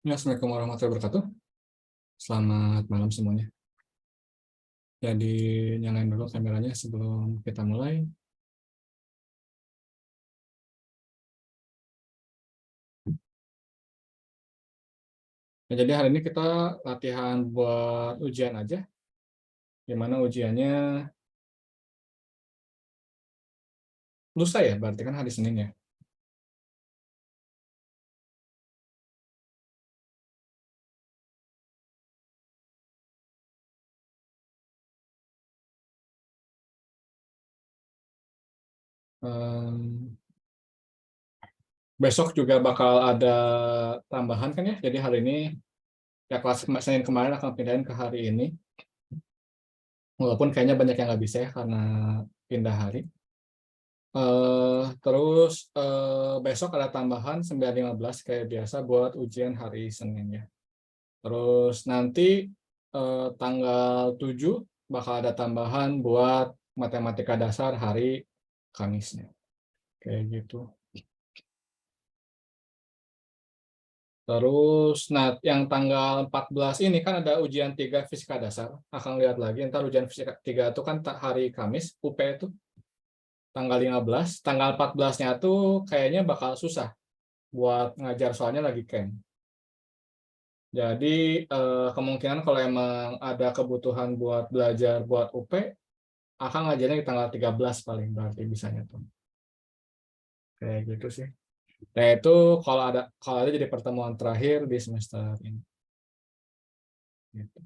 Ya, Assalamualaikum warahmatullahi wabarakatuh. Selamat malam semuanya. Jadi nyalain dulu kameranya sebelum kita mulai. Ya, jadi hari ini kita latihan buat ujian aja. Gimana ujiannya lusa ya, berarti kan hari Senin ya. Em, Besok juga bakal ada tambahan kan ya. Jadi hari ini ya kelas Senin kemarin akan pindahin ke hari ini. Walaupun kayaknya banyak yang nggak bisa ya karena pindah hari. Terus besok ada tambahan 9.15 kayak biasa buat ujian hari Senin ya. Terus nanti tanggal 7 bakal ada tambahan buat matematika dasar hari Kamisnya. Kayak gitu. Terus nah yang tanggal 14 ini kan ada ujian 3 fisika dasar. Akan lihat lagi ntar ujian fisika 3 itu kan hari Kamis, UP itu tanggal 15. Tanggal 14-nya tuh kayaknya bakal susah buat ngajar soalnya lagi camp. Jadi kemungkinan kalau emang ada kebutuhan buat belajar buat UP, akan ngajarnya di tanggal 13 paling berarti bisanya tuh. Kayak gitu sih. Nah itu kalau ada jadi pertemuan terakhir di semester ini. Gitu.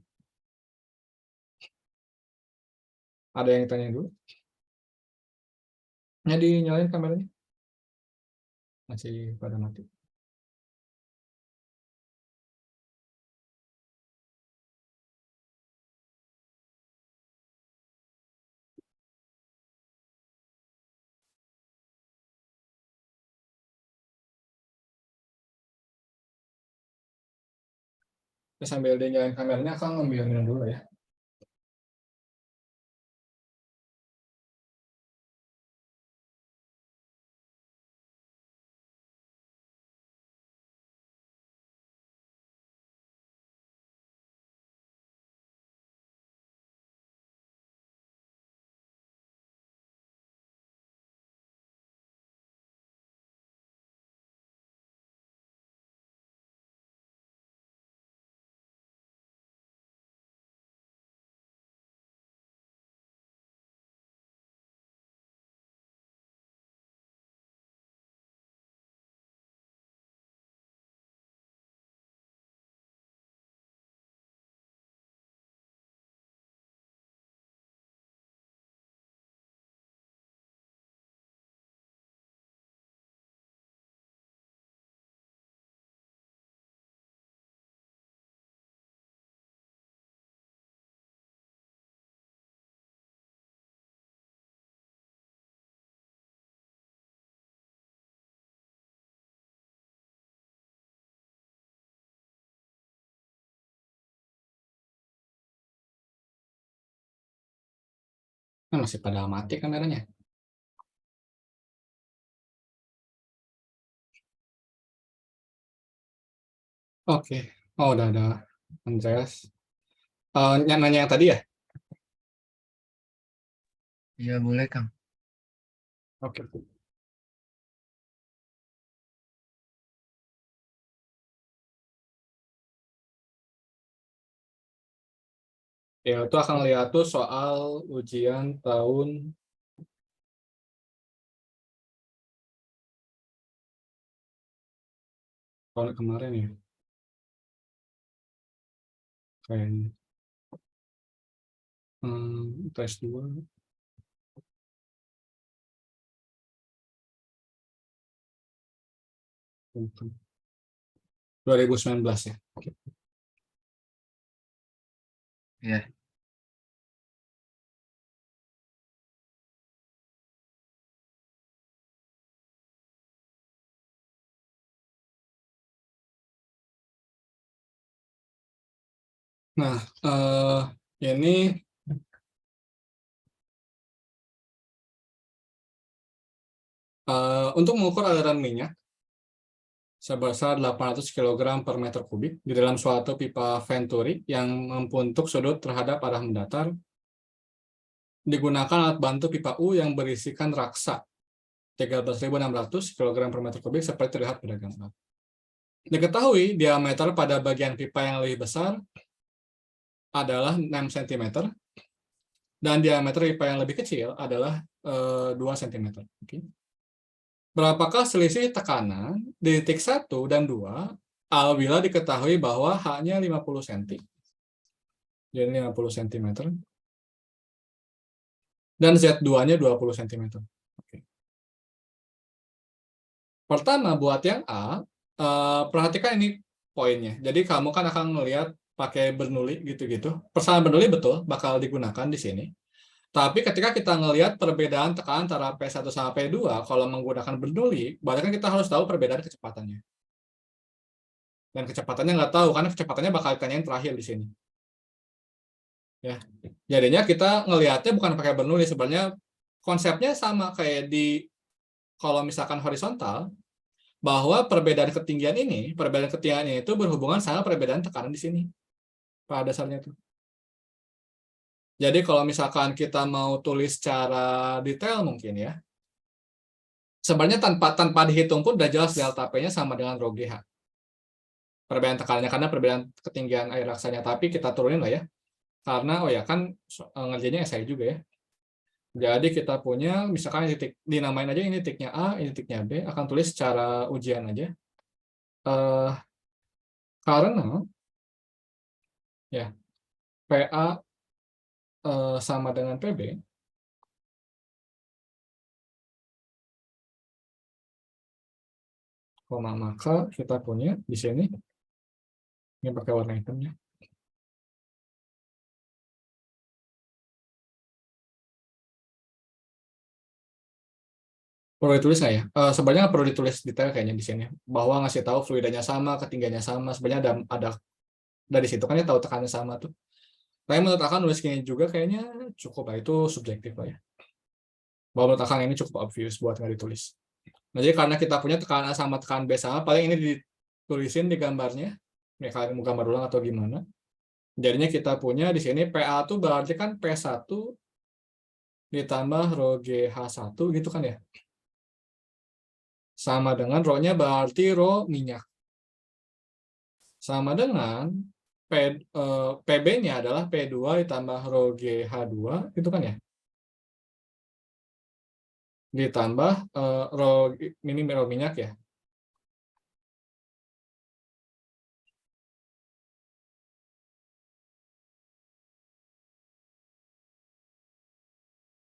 Ada yang tanya dulu? Jadi nyalain kameranya? Masih pada mati. Terus sambil dia nyalain kameranya, akan ngambil minum dulu ya. Nah, masih pada mati kameranya. Oke. Oh, udah ada Andreas. Yang nanya yang tadi ya? Iya boleh Kang. Oke. Ya, itu akan lihat tuh soal ujian tahun kemarin ya. Kayaknya. Tes 2. 2019 ya. Oke. Iya. Nah, ini untuk mengukur aliran minyak, sebesar 800 kg per meter kubik di dalam suatu pipa Venturi yang membentuk sudut terhadap arah mendatar. Digunakan alat bantu pipa U yang berisikan raksa 13.600 kg per meter kubik seperti terlihat pada gambar. Diketahui diameter pada bagian pipa yang lebih besar adalah 6 cm dan diameter pipa yang lebih kecil adalah 2 cm. Oke. Berapakah selisih tekanan di titik 1 dan 2 apabila diketahui bahwa hanya 50 cm? Jadi 50 cm. Dan Z2-nya 20 cm. Oke. Pertama, buat yang A, perhatikan ini poinnya. Jadi kamu kan akan melihat pakai Bernoulli gitu-gitu. Persamaan Bernoulli betul bakal digunakan di sini. Tapi ketika kita ngelihat perbedaan tekanan antara P1 sama P2, kalau menggunakan Bernoulli, berarti kan kita harus tahu perbedaan kecepatannya. Dan kecepatannya nggak tahu, karena kecepatannya bakal ditanyain terakhir di sini. Ya, jadinya kita ngelihatnya bukan pakai Bernoulli, sebenarnya konsepnya sama kayak di kalau misalkan horizontal, bahwa perbedaan ketinggian ini itu berhubungan sama perbedaan tekanan di sini pada dasarnya itu. Jadi kalau misalkan kita mau tulis secara detail mungkin ya, sebenarnya tanpa dihitung pun udah jelas delta P-nya sama dengan rho GH. Perbedaan tekanannya karena perbedaan ketinggian air raksanya, tapi kita turunin lah ya. Karena kan ngerjainnya SI juga ya. Jadi kita punya misalkan titik, dinamain aja ini titiknya A, ini titiknya B, akan tulis secara ujian aja. Karena ya PA sama dengan PB, maka kita punya di sini, ini pakai warna hitamnya. Perlu ditulis nggak ya? Sebenarnya nggak perlu ditulis detail kayaknya di sini, bahwa ngasih tahu fluidanya sama, ketinggiannya sama. Sebenarnya ada dari situ kan ya tahu tekanannya sama tuh. Tapi menurut Akang nulis gini juga kayaknya cukup lah, itu subjektif lah ya. Bahwa menurut Akang ini cukup obvious buat nggak ditulis. Nah, jadi karena kita punya tekanan A sama tekanan B sama, paling ini ditulisin di gambarnya. Ya kalian mau gambar ulang atau gimana. Jadinya kita punya di sini PA itu berarti kan P1 ditambah rho GH1 gitu kan ya. Sama dengan rho-nya berarti rho minyak. Sama dengan PB-nya adalah P2 ditambah rho GH2 gitu kan ya. Ditambah rho minyak ya.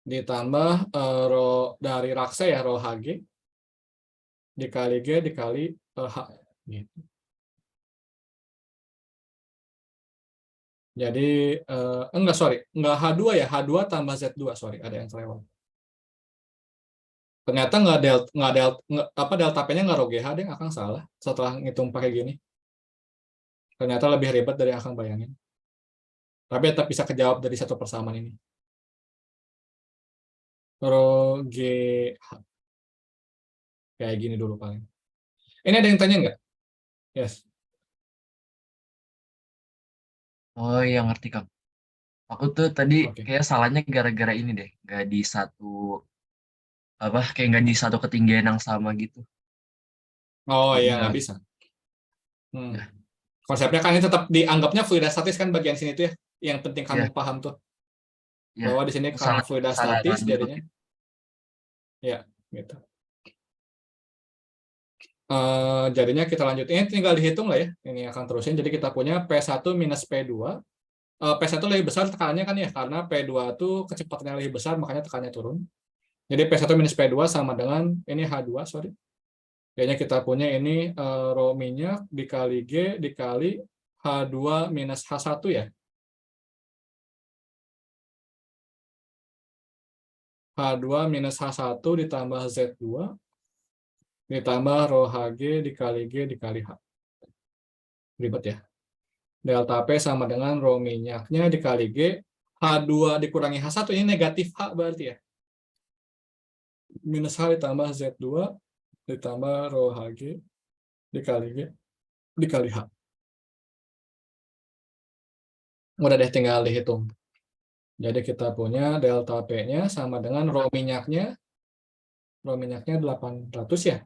Ditambah rho dari raksa ya, rho Hg dikali G dikali H gitu. Jadi enggak H2 ya, H2 tambah Z2, sorry, ada yang kelewat. Ternyata delta P-nya nggak rho GH deh, Akang salah setelah ngitung pakai gini. Ternyata lebih ribet dari yang Akang bayangin. Tapi tetap bisa kejawab dari satu persamaan ini. Rho GH. Kayak gini dulu paling. Ini ada yang tanya nggak? Yes. Oh iya ngerti Kang. Aku tuh tadi Oke. kayak salahnya gara-gara ini deh, nggak di satu kayak nggak di satu ketinggian yang sama gitu. Oh Jadi iya, nggak nggak bisa. ya, Konsepnya kan ini tetap dianggapnya fluidostatis kan bagian sini tuh ya. Yang penting kamu ya, paham tuh. ya. Bahwa di sini karena fluidostatis Kesalahan jadinya. gitu. Ya, gitu. Jadinya kita lanjutin. Ini tinggal dihitung lah ya. Ini akan terusin. Jadi kita punya P1 minus P2. P1 lebih besar tekanannya kan ya. Karena P2 itu kecepatannya lebih besar, makanya tekanannya turun. Jadi P1 minus P2 sama dengan, ini H2, sorry. Jadinya kita punya ini rho minyak dikali G dikali H2 minus H1 ya. H2 minus H1 ditambah Z2 ditambah rho Hg dikali G dikali H. Ribet ya. Delta P sama dengan rho minyaknya dikali G. H2 dikurangi H1, ini negatif H berarti ya. Minus H ditambah Z2 ditambah rho Hg dikali G dikali H. Udah deh tinggal dihitung. Jadi kita punya delta P-nya sama dengan rho minyaknya 800 ya.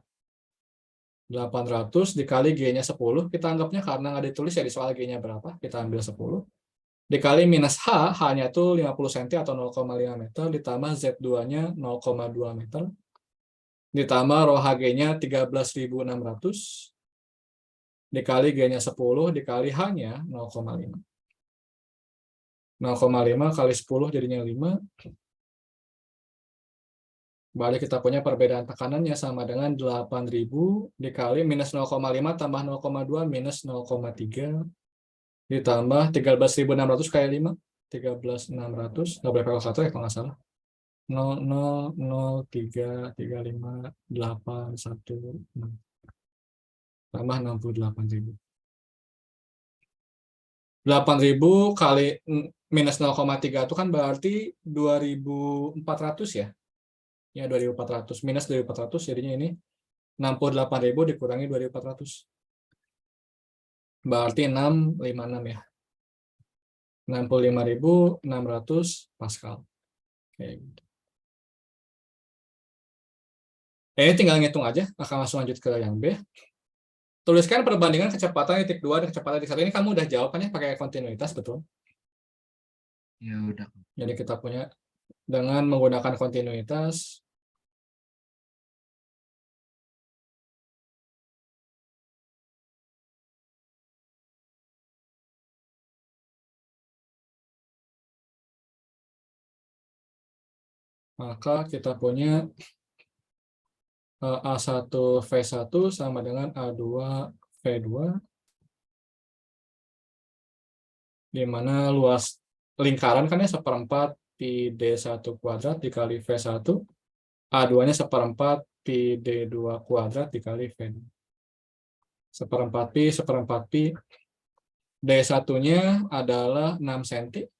800 dikali G-nya 10, kita anggapnya karena nggak ditulis ya di soal G-nya berapa, kita ambil 10. Dikali minus H, H-nya itu 50 cm atau 0,5 meter, ditambah Z2-nya 0,2 meter, ditambah rho Hg-nya 13.600, dikali G-nya 10, dikali H-nya 0,5. 0,5 kali 10 jadinya 5. Berarti kita punya perbedaan tekanannya sama dengan 8.000 dikali minus 0,5 tambah 0,2 minus 0,3 ditambah 13.600 kali 5. 13.600, nggak boleh kalkulator ya kalau nggak salah. 0,0033581 tambah 68.000. 8.000 kali minus 0,3 itu kan berarti 2.400 ya. Ya 2.400 minus 2.400 jadinya ini 68.000 dikurangi 2.400. Berarti 656 ya. 65.600 Pascal. Kayak gitu. Ini tinggal ngitung aja, akan langsung lanjut ke yang B. Tuliskan perbandingan kecepatan titik 2 dan kecepatan titik 1. Ini kamu udah jawab kan ya pakai kontinuitas, betul? Ya udah. Jadi kita punya dengan menggunakan kontinuitas, maka kita punya A1 V1 sama dengan A2 V2, di mana luas lingkaran kan ya 1/4 pi D1 kuadrat dikali V1, A2-nya 1/4 pi D2 kuadrat dikali V2. 1/4 pi, 1/4 pi, D1-nya adalah 6 cm.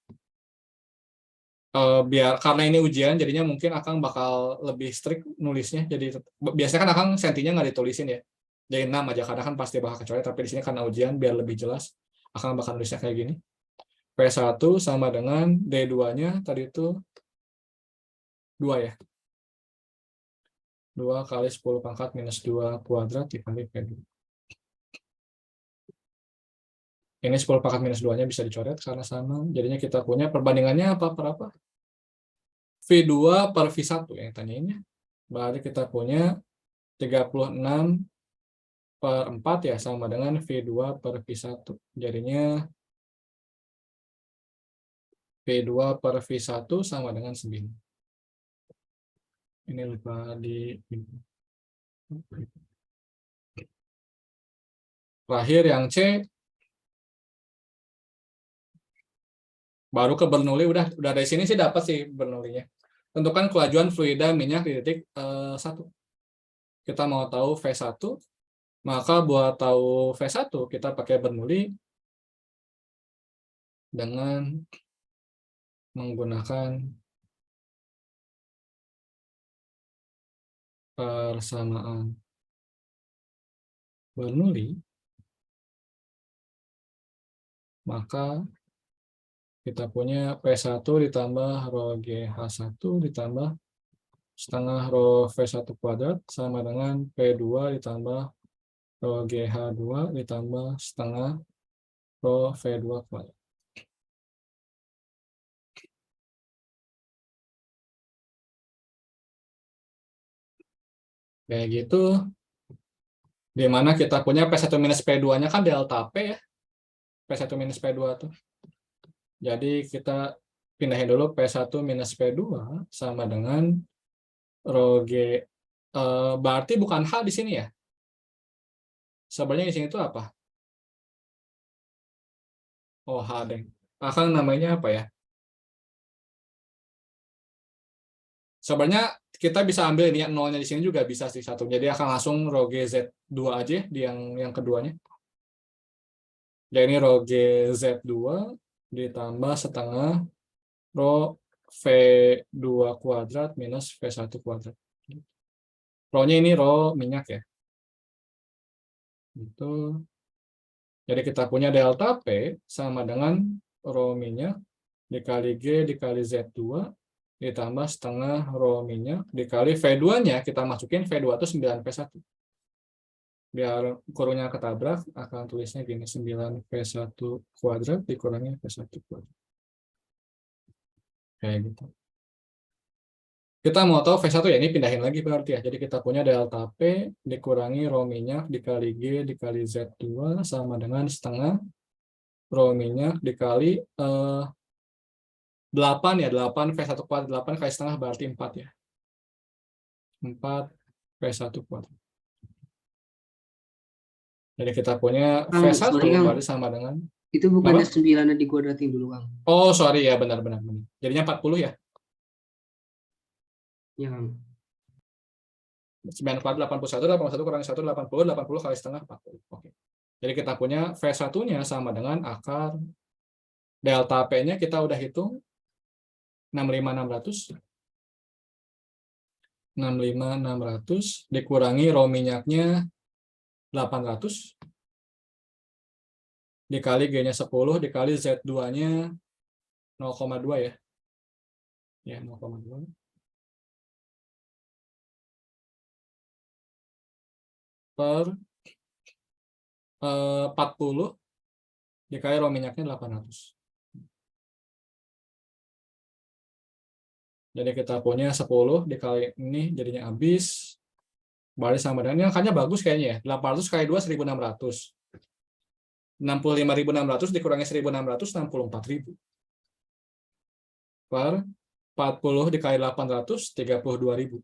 Biar karena ini ujian jadinya mungkin Akang bakal lebih strict nulisnya. Jadi biasanya kan Akang sentinya nggak ditulisin ya. Jadi 6 aja karena kan pasti bakal kecuali, tapi di sini karena ujian biar lebih jelas Akang bakal nulisnya kayak gini. P1 sama dengan D2-nya tadi itu 2 ya. 2 kali 10 pangkat minus 2 kuadrat dikali P2. Ini 10 pangkat minus 2-nya bisa dicoret karena sama. Jadinya kita punya perbandingannya apa per apa? V2 per V1 yang tanyainnya. Berarti kita punya 36/4 ya sama dengan V2 per V1. Jadinya V2 per V1 sama dengan 9. Ini lupa di terakhir yang C, baru ke Bernoulli. Udah dari sini sih dapat sih Bernoullinya. Tentukan kelajuan fluida minyak di titik 1. Kita mau tahu V1, maka buat tahu V1 kita pakai Bernoulli dengan menggunakan persamaan Bernoulli, maka kita punya P1 ditambah rho GH1 ditambah setengah rho V1 kuadrat sama dengan P2 ditambah rho GH2 ditambah setengah rho V2 kuadrat. Kayak gitu. Di mana kita punya P1 minus P2-nya kan delta P ya. P1 minus P2 tuh. Jadi kita pindahin dulu P1 minus P2 sama dengan rho G. Berarti bukan H di sini ya. Sebenarnya di sini itu apa? Oh, H deh. Akan namanya apa ya? Sebenarnya kita bisa ambil ini ya, nolnya di sini juga bisa sih satu. Jadi akan langsung rho GZ2 aja di yang keduanya. Jadi ini rho GZ2 ditambah setengah rho V2 kuadrat minus V1 kuadrat. Rho-nya ini rho minyak ya. Gitu. Jadi kita punya delta P sama dengan rho minyak dikali G dikali Z2 ditambah setengah rho minyak dikali V2-nya, kita masukin V2 itu 9P1. Biar kurungnya ketabrak, akan tulisnya gini, 9P1 kuadrat dikurangi P1 kuadrat. Kayak gitu. Kita mau tahu V1 ya, ini pindahin lagi berarti ya. Jadi kita punya delta P dikurangi rho minyak dikali G dikali Z2 sama dengan setengah rho minyak dikali 8 ya, 8 V1 kuadrat, 8 kali setengah berarti 4 ya. 4 V1 kuadrat. Jadi kita punya Kang, V1 sorry Kang, berarti sama dengan, itu bukannya apa? 9 dikuadratin dulu Kang? Oh sorry ya, benar-benar. Jadinya 40 ya. Ya Kang. 9 kuadrat 81, 81 kurangi 1, 80, 80 kali setengah 40. Oke. Jadi kita punya V1-nya sama dengan akar delta P-nya kita udah hitung 65.600. 65.600 dikurangi rho minyaknya 800 dikali G-nya 10 dikali Z2-nya 0,2 ya. Ya, 0,2. Per 40 dikali rho minyaknya 800. Jadi kita punya 10 dikali ini jadinya habis. Balik sama dengan ini angkanya bagus kayaknya ya. 800 kali 2 1.600. 65.600 dikurangi 1.600 64.000. Per 40 dikali 800 32.000.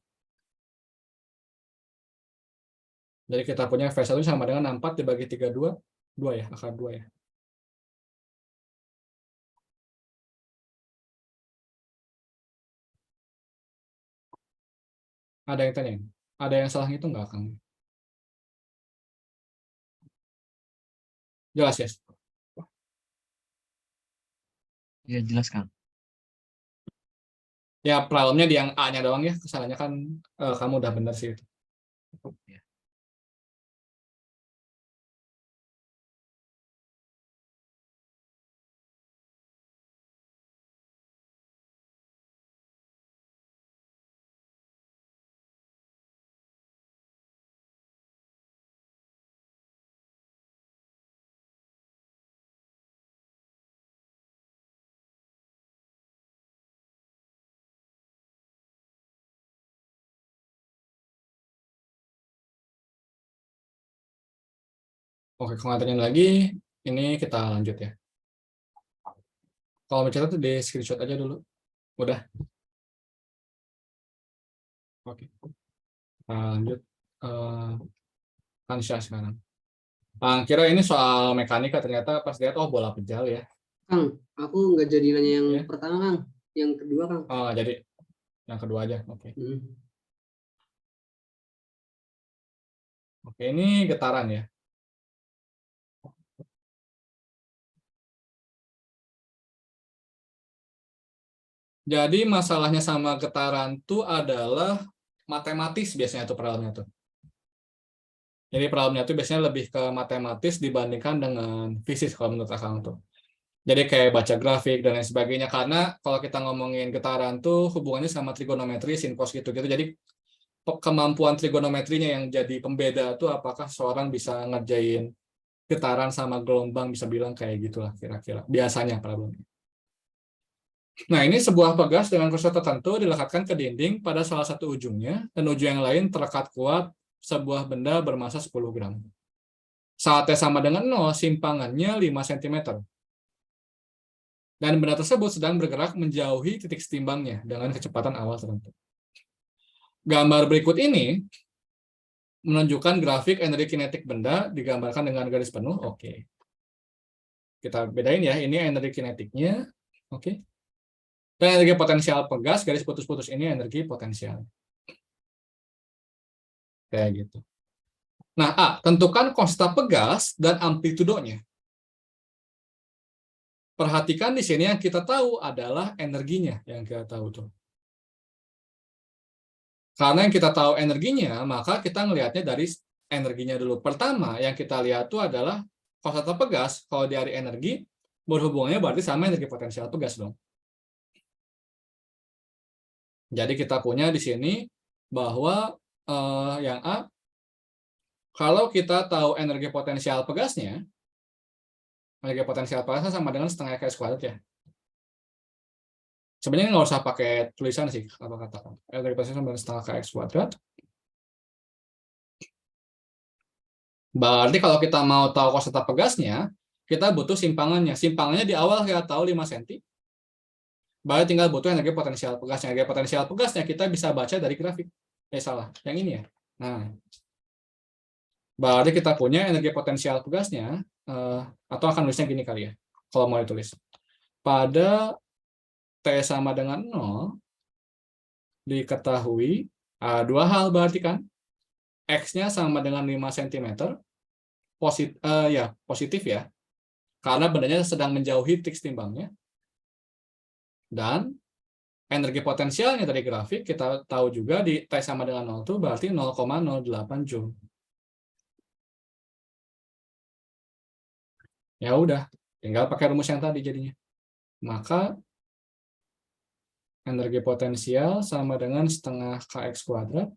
Jadi kita punya V1 sama dengan 64 dibagi 32, 2 ya, akar 2 ya. Ada yang tanya? Ada yang salah itu nggak, Kang? Jelas ya? Iya jelas Kang. Ya problemnya di yang A-nya doang ya, kesalahannya kan kamu udah benar sih itu. Ya. Oke, kalau nggak tanya lagi, ini kita lanjut ya. Kalau mencatat di screenshot aja dulu. Udah. Oke. Kita lanjut. Kansya sekarang. Kira ini soal mekanika, ternyata pas lihat, oh bola pejal ya. Kang, aku nggak jadi nanya yang Ya. pertama Kang, yang kedua Kang. Oh, jadi yang kedua aja. Oke. Oke, ini getaran ya. Jadi masalahnya sama getaran itu adalah matematis biasanya tuh problemnya tuh. Jadi problemnya tuh biasanya lebih ke matematis dibandingkan dengan fisik kalau menurut Akang tuh. Jadi kayak baca grafik dan lain sebagainya, karena kalau kita ngomongin getaran tuh hubungannya sama trigonometri, sin cos gitu-gitu. Jadi kemampuan trigonometrinya yang jadi pembeda tuh apakah seorang bisa ngerjain getaran sama gelombang, bisa bilang kayak gitulah kira-kira. Biasanya problemnya. Nah, ini sebuah pegas dengan kursor tertentu dilekatkan ke dinding pada salah satu ujungnya, dan ujung yang lain terlekat kuat sebuah benda bermasa 10 gram. Saat T sama dengan 0, simpangannya 5 cm. Dan benda tersebut sedang bergerak menjauhi titik setimbangnya dengan kecepatan awal tertentu. Gambar berikut ini menunjukkan grafik energi kinetik benda digambarkan dengan garis penuh. Oke. Kita bedain ya, ini energi kinetiknya. Oke. Dan energi potensial pegas, garis putus-putus ini energi potensial. Kayak gitu. Nah, A, tentukan konsta pegas dan amplitudonya. Perhatikan di sini yang kita tahu adalah energinya, yang kita tahu tuh. Karena yang kita tahu energinya, maka kita ngelihatnya dari energinya dulu. Pertama yang kita lihat itu adalah konstanta pegas. Kalau dari energi berhubungannya berarti sama energi potensial pegas dong. Jadi kita punya di sini bahwa yang A, kalau kita tahu energi potensial pegasnya sama dengan setengah Ks kuadrat ya. Sebenarnya nggak usah pakai tulisan sih, apa katakan. Energi potensial sama dengan setengah Kx kuadrat. Berarti kalau kita mau tahu konstanta pegasnya, kita butuh simpangannya. Simpangannya di awal kita tahu 5 cm. Berarti tinggal butuh energi potensial pegasnya. Energi potensial pegasnya kita bisa baca dari grafik. Salah. Yang ini ya. Nah, berarti kita punya energi potensial pegasnya, atau akan nulisnya gini kali ya, kalau mau ditulis. Pada T sama dengan 0, diketahui, dua hal berarti kan. X-nya sama dengan 5 cm, positif ya, karena bendanya sedang menjauhi titik timbangnya. Dan energi potensialnya dari grafik, kita tahu juga di T sama dengan 0 itu berarti 0,08 Joule. Ya udah, tinggal pakai rumus yang tadi jadinya. Maka energi potensial sama dengan setengah Kx kuadrat.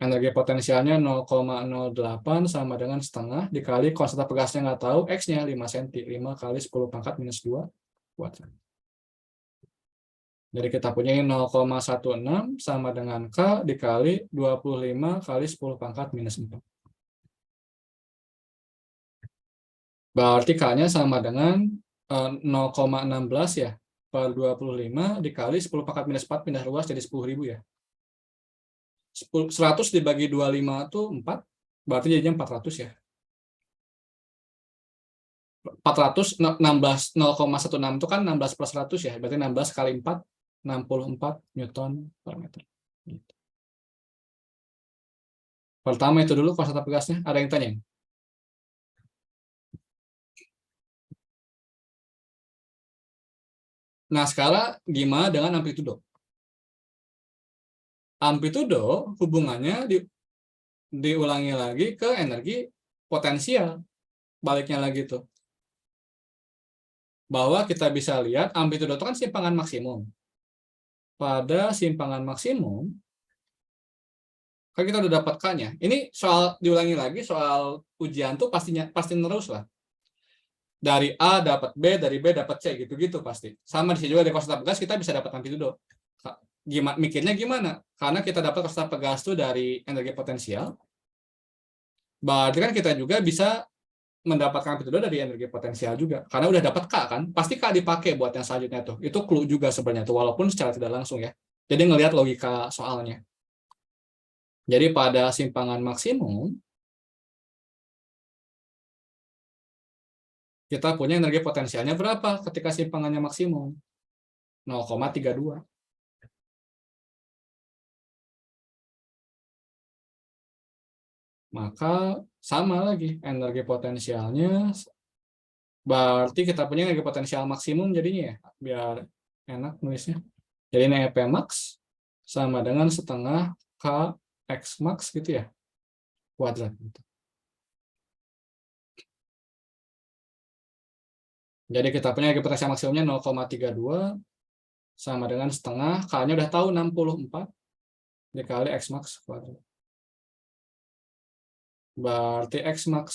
Energi potensialnya 0,08 sama dengan setengah dikali konstanta pegasnya nggak tahu, X-nya 5 cm, 5 kali 10 pangkat minus 2 kuadrat. Jadi kita punya 0,16 sama dengan K dikali 25 kali 10 pangkat minus 4. Berarti K-nya sama dengan 0,16 ya, per 25 dikali 10 pangkat minus 4 pindah luas jadi 10.000 ya. 100 dibagi 25 itu 4, berarti jadinya 400 ya. 416, 0,16 itu kan 16 plus 100 ya, berarti 16 kali 4, 64 Newton per meter. Gitu. Pertama itu dulu konstanta pegasnya, ada yang tanya? Nah, sekarang gimana dengan amplitudo? Amplitudo hubungannya diulangi lagi ke energi potensial. Baliknya lagi tuh. Bahwa kita bisa lihat amplitudo itu kan simpangan maksimum. Pada simpangan maksimum, kan kita udah dapat K-nya. Ini soal diulangi lagi, soal ujian tuh pasti terus lah. Dari A dapat B, dari B dapat C, gitu-gitu pasti. Sama di sini juga dari konstanta pegas kita bisa dapat amplitudo. Mikirnya gimana? Karena kita dapat konstanta pegas itu dari energi potensial, berarti kan kita juga bisa mendapatkan amplitudo dari energi potensial juga. Karena udah dapat K kan, pasti K dipakai buat yang selanjutnya tuh. Itu clue juga sebenarnya tuh, walaupun secara tidak langsung ya. Jadi ngelihat logika soalnya. Jadi pada simpangan maksimum, kita punya energi potensialnya berapa ketika simpangannya maksimum? 0,32. Maka sama lagi energi potensialnya, berarti kita punya energi potensial maksimum jadinya ya, biar enak nulisnya. Jadi ini EP max sama dengan setengah Kx max gitu ya, kuadrat. Jadi kita punya energi potensial maksimumnya 0,32 sama dengan setengah, K-nya udah tahu 64 dikali X max kuadrat. Berarti X max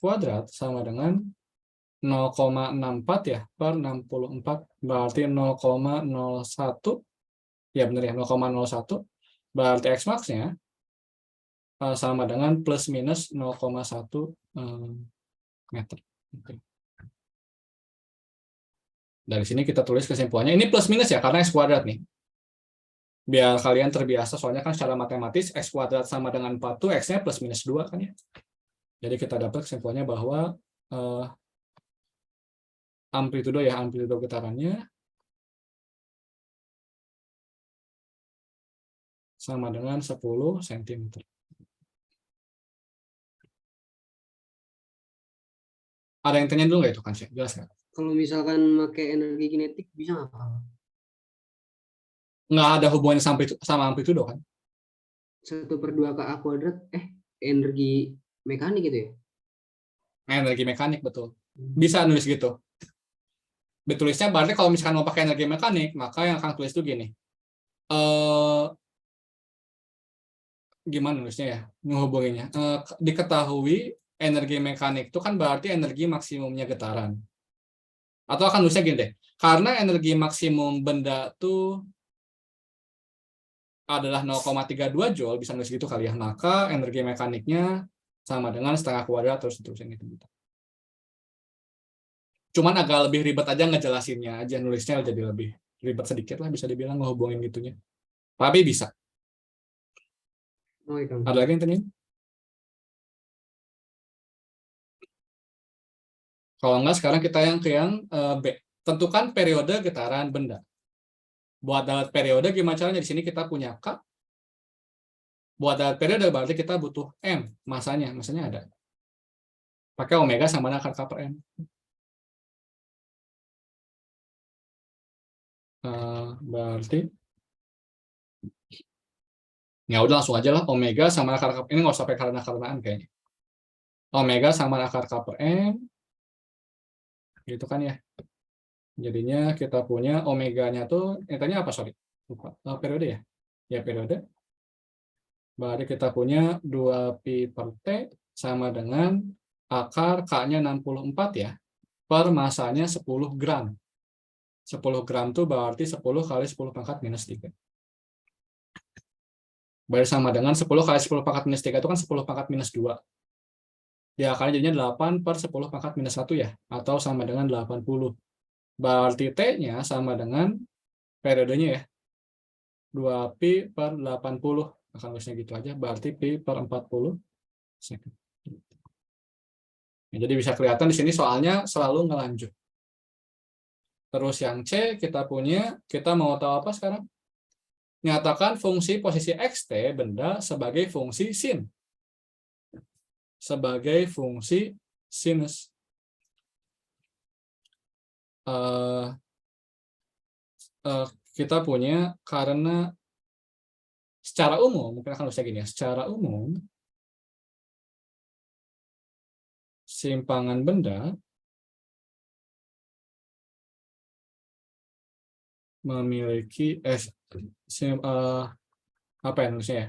kuadrat sama dengan 0,64 ya per 64, berarti 0,01 ya, benar ya, 0,01, berarti X max-nya sama dengan plus minus 0,1 meter. Oke. Dari sini kita tulis kesimpulannya, ini plus minus ya karena X kuadrat nih, biar kalian terbiasa, soalnya kan secara matematis X kuadrat sama dengan 4 tuh X-nya plus minus 2 kan ya. Jadi kita dapat kesimpulannya bahwa amplitudo ya, amplitudo getarannya sama dengan 10 cm. Ada yang tanya dulu nggak itu kan sih? Jelas nggak? Kalau misalkan pakai energi kinetik bisa nggak? Nggak ada hubungannya sama amplitudo kan? 1/2 KA kuadrat, energi mekanik gitu ya? Energi mekanik, betul. Bisa nulis gitu. Ditulisnya berarti kalau misalkan mau pakai energi mekanik, maka yang akan tulis itu gini. Gimana nulisnya ya? Menghubunginya. Diketahui energi mekanik itu kan berarti energi maksimumnya getaran. Atau akan nulisnya gini deh. Karena energi maksimum benda itu adalah 0,32 Joule, bisa nulis gitu kali ya. Maka energi mekaniknya sama dengan setengah kuadrat terus seterusnya gitu. Cuman agak lebih ribet aja ngejelasinnya aja, nulisnya jadi lebih ribet sedikit lah, bisa dibilang ngehubungin gitunya. Tapi bisa. Oh, iya. Ada lagi yang tanyain? Kalau enggak, sekarang kita ke yang B. Tentukan periode getaran benda. Buat dapat periode, gimana caranya? Di sini kita punya K. Buat dapat periode, berarti kita butuh M, masanya. Masanya ada. Pakai omega sama akar K per M. Berarti ya udah langsung aja lah, omega sama akar K per M. Ini nggak usah pakai karenaan kayaknya. Omega sama akar K per M. Gitu kan ya. Jadinya kita punya omeganya tuh, intinya apa, sorry? Lupa. Periode ya? Ya, periode. Berarti kita punya 2pi per T sama dengan akar K-nya 64 ya, per masanya 10 gram. 10 gram itu berarti 10 kali 10 pangkat minus 3. Berarti sama dengan 10 kali 10 pangkat minus 3 itu kan 10 pangkat minus 2. Ya, akalnya jadinya 8 per 10 pangkat minus 1 ya, atau sama dengan 80. Berarti T-nya sama dengan periodenya ya, 2pi per 80. Akan tulisnya gitu aja, berarti pi per 40 second. Jadi bisa kelihatan di sini soalnya selalu ngelanjut. Terus yang C kita mau tahu apa sekarang? Nyatakan fungsi posisi xt benda sebagai fungsi sin. Sebagai fungsi sinus. Kita punya, karena secara umum, mungkin akan bisa gini ya, secara umum, simpangan benda memiliki apa ya nulisnya ya?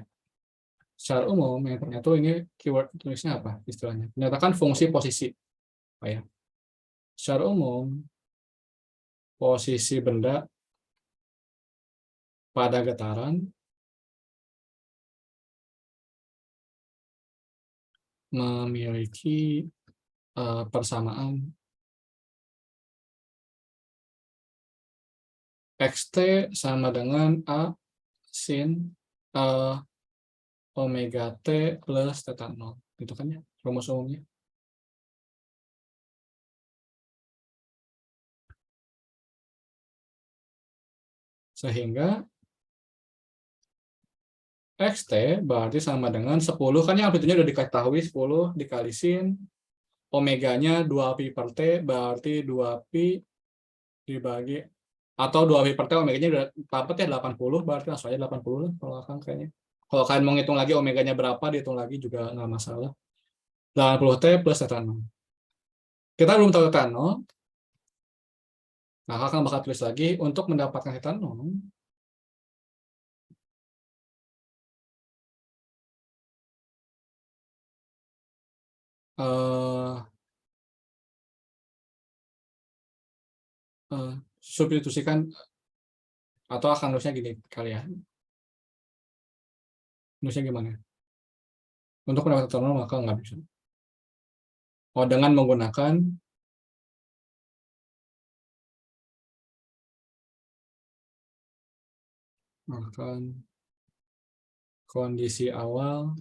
Secara umum yang ternyata ini keyword tulisnya apa istilahnya? Menyatakan fungsi posisi. Apa ya? Secara umum posisi benda pada getaran memiliki persamaan xt sama dengan a sin omega t plus theta 0. Gitu kan ya rumus umumnya. Sehingga xt berarti sama dengan 10, kan yang amplitudonya udah diketahui, 10 dikali sin omeganya 2pi per t, berarti 2pi dibagi, atau 2pi per t omeganya udah dapat ya 80, berarti langsung aja 80 lah kalau akan kayaknya. Kalau kalian mau ngitung lagi omeganya berapa, dihitung lagi juga nggak masalah. 80t plus theta 0. Kita belum tahu theta 0, nah akan bakal tulis lagi untuk mendapatkan theta 0. Substitusikan, atau akan nulisnya gini kali ya. Nulisnya gimana? Untuk mendapatkan theta 0 maka nggak bisa. Oh, dengan menggunakan kondisi awal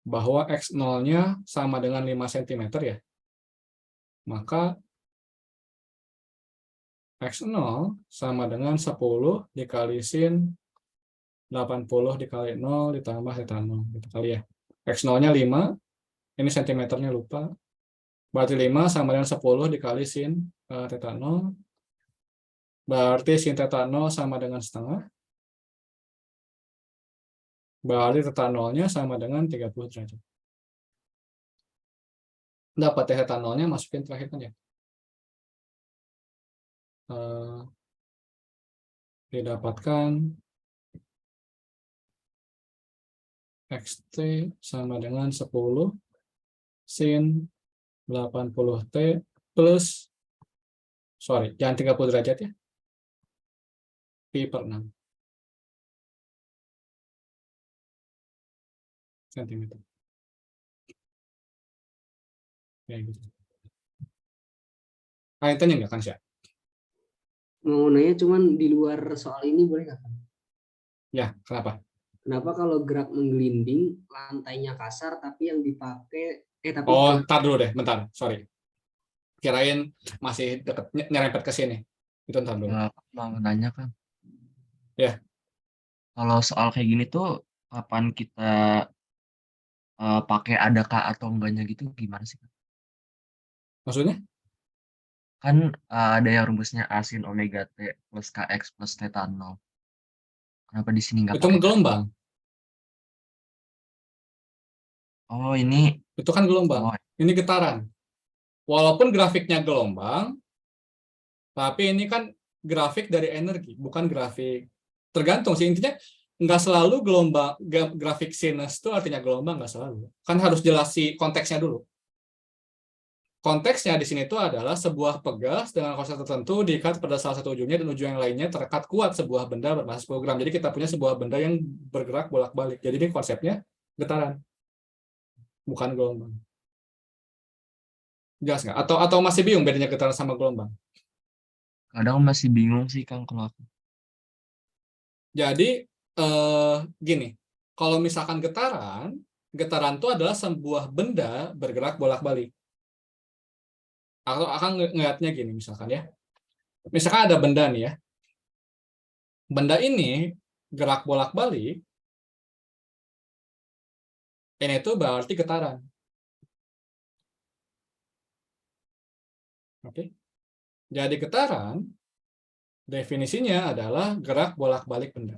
bahwa X0-nya sama dengan 5 cm ya. Maka X0 sama dengan 10 dikali sin 80 dikali 0 ditambah theta 0 gitu kali ya. X0-nya 5, ini cm-nya lupa. Berarti 5 sama dengan 10 dikali sin theta 0. Berarti sin theta 0 sama dengan setengah. Berarti theta nolnya sama dengan 30 derajat. Dapat theta nolnya, masukin terakhir kan ya. Didapatkan XT sama dengan 10 sin 80T plus, sorry, jangan 30 derajat ya, Pi per 6 cm. Kayak gitu. Ah, itu enggak kan, Syah? Mau nanya cuman di luar soal ini boleh nggak, Kang? Ya, kenapa? Kenapa kalau gerak menggelinding lantainya kasar tapi yang dipakai tapi Oh, kalau tar dulu deh, bentar, sorry. Kirain masih deket, nyerempet ke sini. Itu ntar dulu. Mau nanya kan, Ya, kalau soal kayak gini tuh kapan kita pakai ada K atau enggaknya gitu gimana sih, Kak? maksudnya? Kan ada yang rumusnya A sin omega T plus KX plus theta 0. Kenapa di sini nggak Itu pakai K? gelombang. Oh, ini, Itu kan gelombang. oh, Ini getaran. Walaupun grafiknya gelombang, tapi ini kan grafik dari energi, bukan grafik. Tergantung sih, intinya nggak selalu gelombang, grafik sinus itu artinya gelombang, nggak selalu. Kan harus jelas sih konteksnya dulu. Konteksnya di sini itu adalah sebuah pegas dengan kuasa tertentu diikat pada salah satu ujungnya dan ujung yang lainnya terikat kuat sebuah benda bermassa 10 gram. Jadi kita punya sebuah benda yang bergerak bolak-balik. Jadi ini konsepnya getaran, bukan gelombang. Jelas nggak? Atau masih bingung bedanya getaran sama gelombang? kadang masih bingung sih Kang kalau aku. Jadi gini, kalau misalkan getaran itu adalah sebuah benda bergerak bolak-balik. Atau akan ngelihatnya gini misalkan ya. Misalkan ada benda nih ya. Benda ini gerak bolak-balik, ini itu berarti getaran. Oke. Jadi getaran definisinya adalah gerak bolak-balik benda.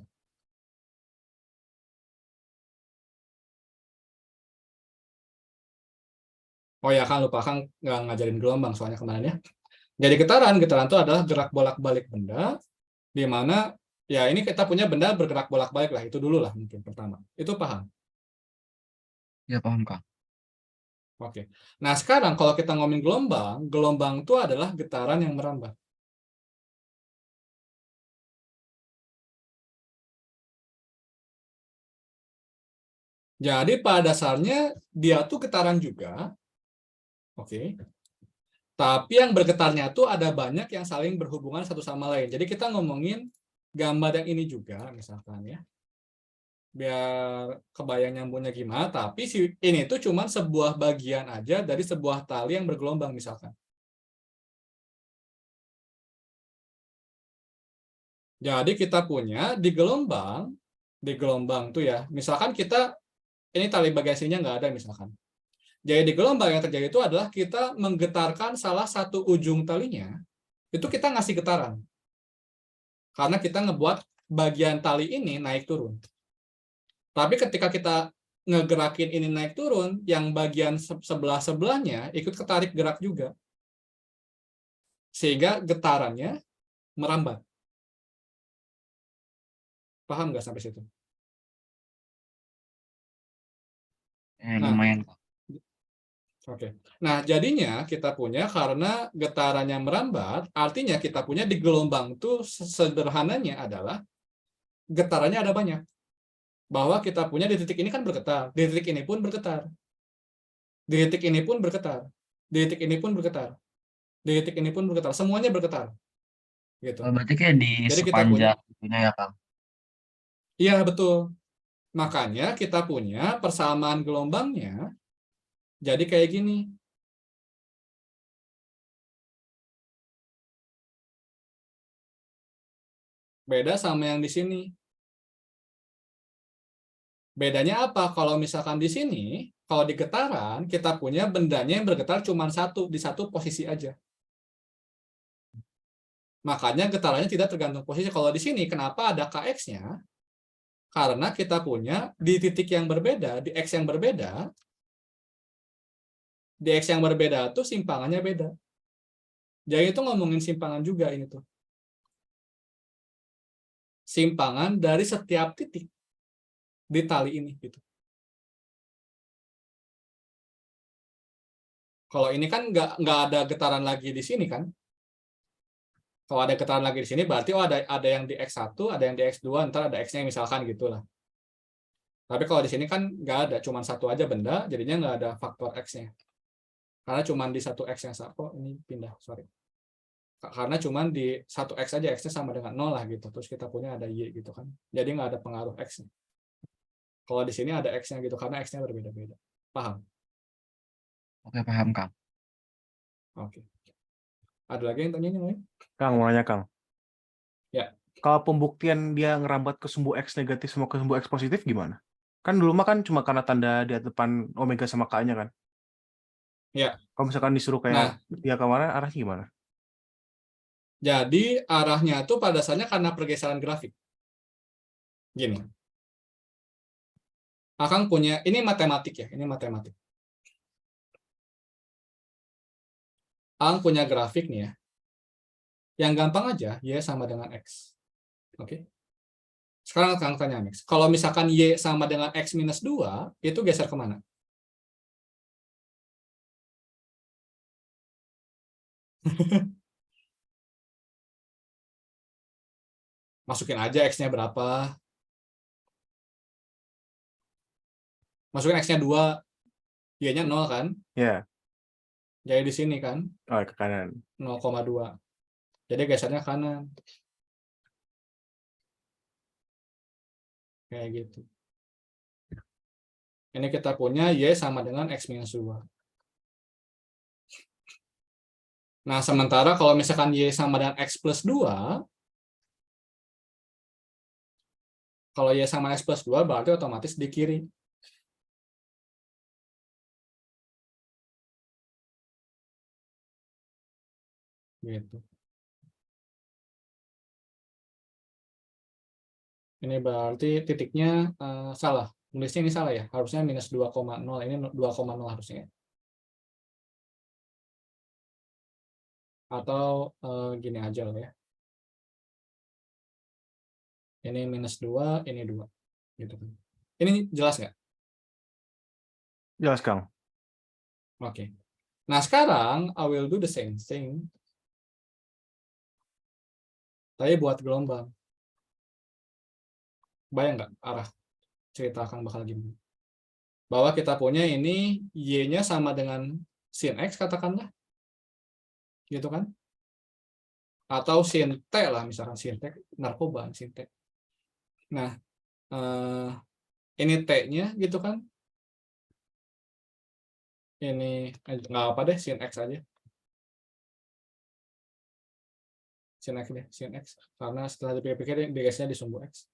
Oh ya, kan lupa kan nggak ngajarin gelombang soalnya kemarin ya. Jadi getaran itu adalah gerak bolak-balik benda, di mana ya ini kita punya benda bergerak bolak-balik lah, itu dulu lah mungkin pertama. Itu paham? Ya paham Kang. Oke. Nah sekarang kalau kita ngomongin gelombang, gelombang itu adalah getaran yang merambat. Jadi pada dasarnya dia tuh getaran juga, oke. Tapi yang bergetarnya tuh ada banyak yang saling berhubungan satu sama lain. Jadi kita ngomongin gambar yang ini juga, misalkan ya, biar kebayang nyambungnya gimana. Tapi ini tuh cuma sebuah bagian aja dari sebuah tali yang bergelombang misalkan. Jadi kita punya di gelombang tuh ya, misalkan kita ini tali bagian sininya nggak ada misalkan. Jadi di gelombang yang terjadi itu adalah kita menggetarkan salah satu ujung talinya, itu kita ngasih getaran. Karena kita ngebuat bagian tali ini naik turun. Tapi ketika kita ngegerakin ini naik turun, yang bagian sebelah-sebelahnya ikut ketarik gerak juga. Sehingga getarannya merambat. Paham nggak sampai situ? Nah, Lumayan Kang. oke. Nah, jadinya kita punya karena getarannya merambat, artinya kita punya di gelombang itu sederhananya adalah getarannya ada banyak. Bahwa kita punya di titik ini kan bergetar, di titik ini pun bergetar. Di titik ini pun bergetar. Di titik ini pun bergetar. Di titik ini pun bergetar. Semuanya bergetar. Gitu. Berarti kayak di Jadi kita punya, sepanjang itunya ya Kang. iya betul. Makanya kita punya persamaan gelombangnya jadi kayak gini. Beda sama yang di sini. Bedanya apa? Kalau misalkan di sini, kalau di getaran, kita punya bendanya yang bergetar cuma di satu posisi aja. Makanya getarannya tidak tergantung posisi. Kalau di sini, kenapa ada KX-nya? Karena kita punya di titik yang berbeda, di X yang berbeda, di X yang berbeda tuh simpangannya beda. Jadi itu ngomongin simpangan juga ini tuh. Simpangan dari setiap titik di tali ini gitu. Kalau ini kan nggak ada getaran lagi di sini kan. Kalau ada getaran lagi di sini berarti ada yang di X1, ada yang di X2, ntar ada X-nya misalkan gitulah. Tapi kalau di sini kan nggak ada, cuma satu aja benda, jadinya nggak ada faktor X-nya. Karena cuma di satu X yang sama, ini pindah, sorry. Karena cuma di satu X aja, X-nya sama dengan 0 lah gitu. Terus kita punya ada Y gitu kan. Jadi nggak ada pengaruh X-nya. Kalau di sini ada X-nya gitu, karena X-nya berbeda-beda. Paham? Oke, paham, Kang. Oke. Ada lagi yang tanyain lain? Kang, mau nanya, Kang. Ya. Kalau pembuktian dia ngerambat ke sumbu X negatif sama ke sumbu X positif gimana? Kan dulu mah kan cuma karena tanda di depan omega sama K-nya kan? Ya. Kalau misalkan disuruh kayak dia kemana, arahnya gimana? Jadi arahnya itu pada dasarnya karena pergeseran grafik. Gini. Akang punya, ini matematik ya, ini matematik. Akang punya grafik nih ya. Yang gampang aja, Y sama dengan X. Oke. Sekarang Akang tanya Max. Kalau misalkan Y sama dengan X minus 2, itu geser kemana? Masukin aja X-nya berapa. Masukin X-nya 2, Y-nya 0 kan? Ya, Jadi di sini kan, oh ke kanan. 0,2. Jadi gesernya kanan. Kayak gitu. Ini kita punya Y sama dengan X minus 2. Nah, sementara kalau misalkan Y sama dengan X plus 2, kalau Y sama X plus 2 berarti otomatis di kiri. Gitu. Ini berarti titiknya salah. Tulisnya ini salah ya. Harusnya minus 2,0. Ini 2,0 harusnya. Atau gini aja lah ya. Ini minus 2, ini 2. Gitu kan. Ini jelas nggak? Jelas, Kang. Oke. Nah, sekarang I will do the same thing. Tapi buat gelombang. Bayang nggak arah cerita akan bakal gimana? Bahwa kita punya ini Y-nya sama dengan sin X katakanlah. Gitu kan? Atau sin T lah, misalkan sin T, narkoba, sin T. Nah, ini T-nya gitu kan? Ini nggak apa deh, sin X aja. Sin X deh, sin X. Karena setelah dipikir-pikir, digasnya di sumbu X.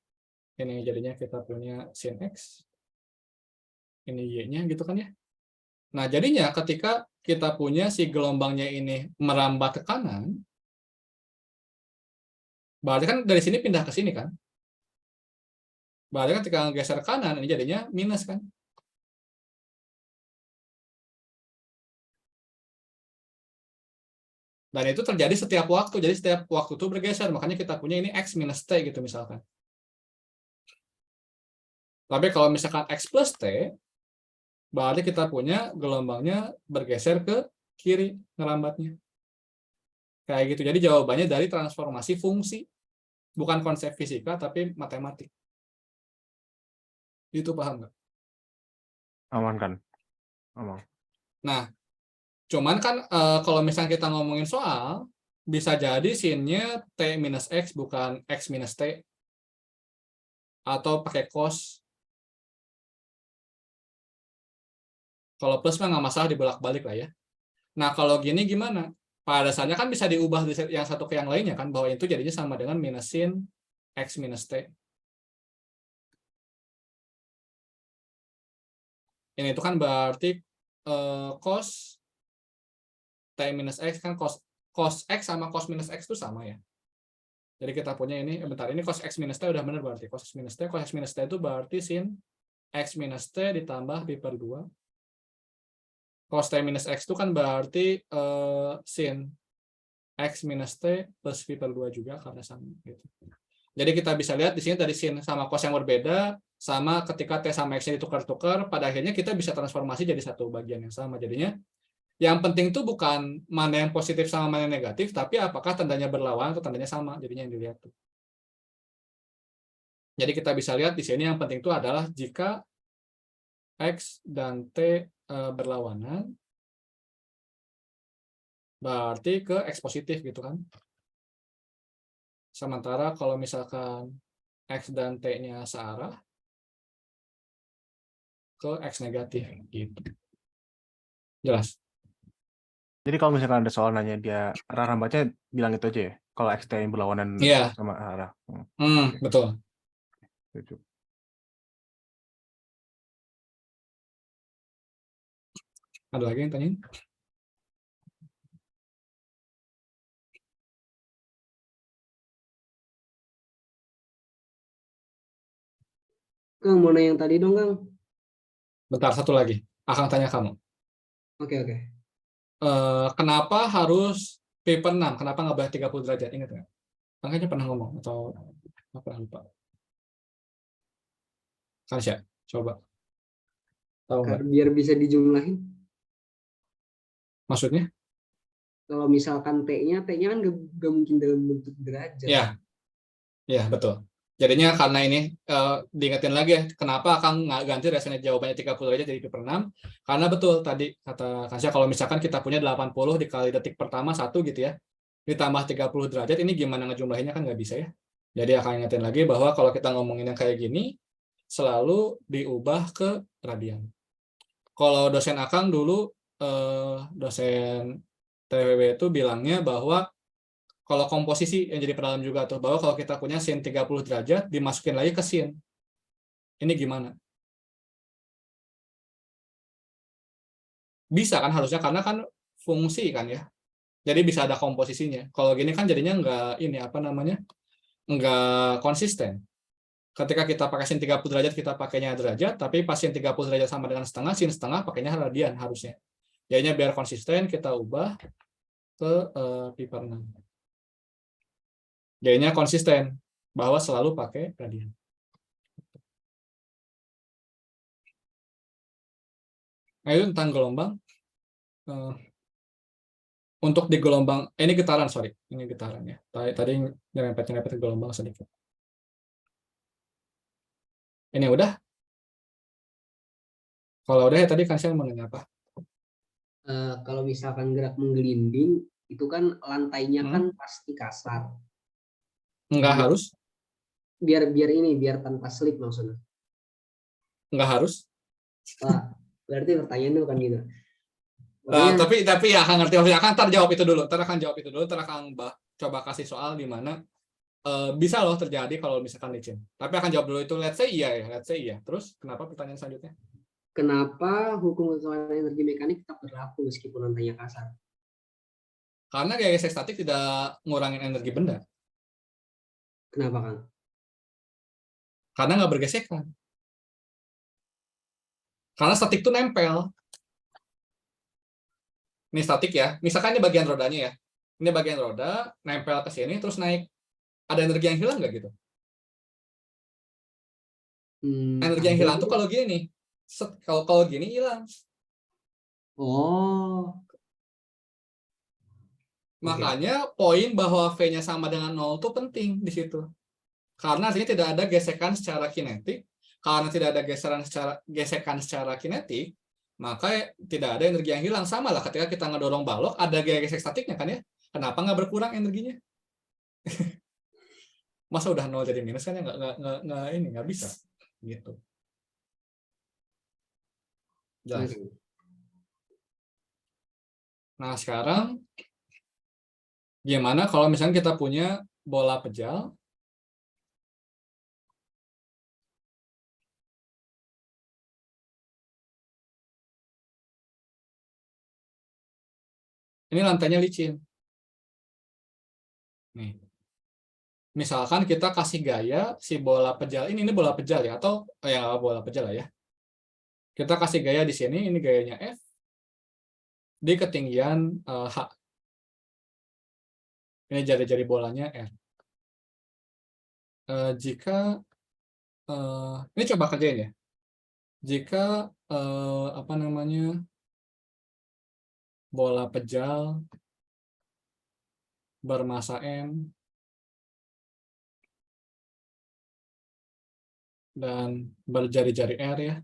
Ini jadinya kita punya sin X. Ini Y-nya gitu kan ya. Nah, jadinya ketika kita punya si gelombangnya ini merambat ke kanan, berarti kan dari sini pindah ke sini kan? Berarti kan ketika geser ke kanan, ini jadinya minus kan? Dan itu terjadi setiap waktu, jadi setiap waktu itu bergeser, makanya kita punya ini X minus T gitu misalkan. Tapi kalau misalkan X plus T, berarti kita punya gelombangnya bergeser ke kiri ngerambatnya. Kayak gitu. Jadi jawabannya dari transformasi fungsi. Bukan konsep fisika, tapi matematik. Itu paham nggak? Aman kan? Aman. Nah, cuman kan kalau misalnya kita ngomongin soal, bisa jadi sin-nya T minus X bukan X minus T. Atau pakai cos. Kalau plus mah nggak masalah dibolak-balik lah ya. Nah, kalau gini gimana? Pada dasarnya kan bisa diubah dari yang satu ke yang lainnya kan, bahwa itu jadinya sama dengan minus sin X minus T. Ini itu kan berarti cos T minus X kan cos X sama cos minus X itu sama ya. Jadi kita punya ini, bentar, ini cos X minus T udah benar berarti. Cos X minus T itu berarti sin X minus T ditambah pi per 2. Cos T minus X itu kan berarti sin X minus T plus pi per 2 juga karena sama. Gitu. Jadi kita bisa lihat di sini tadi sin sama cos yang berbeda, sama ketika T sama X-nya ditukar-tukar, pada akhirnya kita bisa transformasi jadi satu bagian yang sama. Jadinya yang penting itu bukan mana yang positif sama mana yang negatif, tapi apakah tandanya berlawanan atau tandanya sama. Jadinya yang dilihat tuh. Jadi kita bisa lihat di sini yang penting itu adalah jika X dan T berlawanan, berarti ke X positif gitu kan. Sementara kalau misalkan X dan T-nya searah, ke X negatif gitu. Jelas? Jadi kalau misalkan ada soal nanya dia arah rambatnya, bilang itu aja ya. Kalau XT yang berlawanan Iya. sama arah. Betul. Gitu. Ada lagi yang tanyain? Kang, mau nanya yang tadi dong, Kang. Bentar, satu lagi. Akan tanya kamu. Oke. Kenapa harus pi per 6? Kenapa nggak boleh 30 derajat? Ingat nggak? Kayaknya pernah ngomong atau nggak pernah lupa. Kansya, coba. Tahu nggak? Biar bisa dijumlahin. Maksudnya? Kalau misalkan T-nya kan nggak mungkin dalam bentuk derajat. Ya, betul. Jadinya karena ini diingetin lagi ya, kenapa akan nggak ganti rasanya jawabannya 30 derajat jadi pi per 6? Karena betul tadi kata Kansya, kalau misalkan kita punya 80 dikali detik pertama 1 gitu ya, ditambah 30 derajat, ini gimana ngejumlahinnya kan nggak bisa ya. Jadi akan ingetin lagi bahwa kalau kita ngomongin yang kayak gini, selalu diubah ke radian. Kalau dosen Akang dulu, dosen TWB itu bilangnya bahwa kalau komposisi yang jadi pedalam juga tuh, bahwa kalau kita punya sin 30 derajat, dimasukin lagi ke sin. Ini gimana? Bisa kan harusnya, karena kan fungsi kan ya. Jadi bisa ada komposisinya. Kalau gini kan jadinya nggak konsisten. Ketika kita pakai sin 30 derajat, kita pakainya derajat, tapi pas sin 30 derajat sama dengan setengah, sin setengah pakainya radian harusnya. Jadinya biar konsisten, kita ubah ke pi per 6. Jadinya konsisten, bahwa selalu pakai radian. Nah, itu tentang gelombang. Untuk di gelombang, ini getaran, sorry. Ini getaran ya. Tadi nyerempet ke gelombang sedikit. Ini udah? Kalau udah ya tadi kan saya mau nanya apa? Kalau misalkan gerak menggelinding, itu kan lantainya kan pasti kasar. Enggak harus? Biar tanpa slip maksudnya. Enggak harus? Berarti pertanyaan itu kan gitu. Tapi ya akan ngerti maksudnya. Akan jawab itu dulu. Ntar akan coba kasih soal di mana bisa loh terjadi kalau misalkan licin. Tapi akan jawab dulu itu. Let's say iya. Terus kenapa pertanyaan selanjutnya? Kenapa hukum kekuatan energi mekanik tetap berlaku meskipun lantainya kasar? Karena gaya gesek statik tidak ngurangin energi benda. Kenapa, Kang? Karena nggak bergesekan. Karena statik itu nempel. Ini statik ya. Misalkan ini bagian rodanya ya. Ini bagian roda, nempel ke sini, terus naik. Ada energi yang hilang nggak gitu? Energi yang hilang tuh kalau gini nih. Kalau gini hilang. Makanya poin bahwa V-nya sama dengan 0 itu penting di situ. Karena artinya tidak ada gesekan secara kinetik. Karena tidak ada gesekan secara kinetik, maka tidak ada energi yang hilang. Sama lah ketika kita ngedorong balok, ada gaya gesek statiknya kan ya. Kenapa nggak berkurang energinya? Masa udah 0 jadi minus kan ya nggak bisa gitu. Jelas. Nah sekarang gimana kalau misalnya kita punya bola pejal ini lantainya licin nih. Misalkan kita kasih gaya si bola pejal ini bola pejal ya, atau ya bola pejal lah ya. Kita kasih gaya di sini, ini gayanya F di ketinggian H. Ini jari-jari bolanya R. Jika ini coba kerjain ya. Jika apa namanya bola pejal bermasa M dan berjari-jari R ya,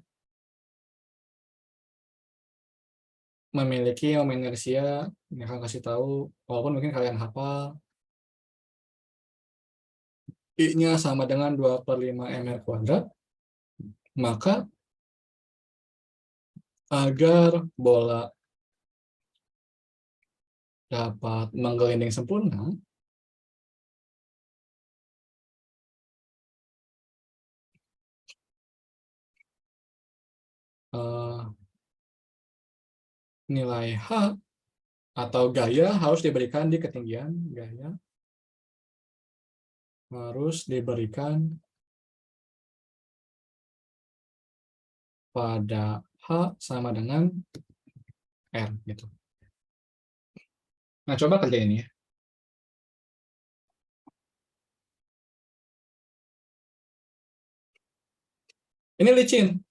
memiliki momen inersia, ini akan kasih tahu, walaupun mungkin kalian hafal, I-nya sama dengan 2/5 mr kuadrat, maka agar bola dapat menggelinding sempurna, nilai H atau gaya harus diberikan di ketinggian, gaya harus diberikan pada H sama dengan R gitu. Nah, coba kerjain ya. Ini licin.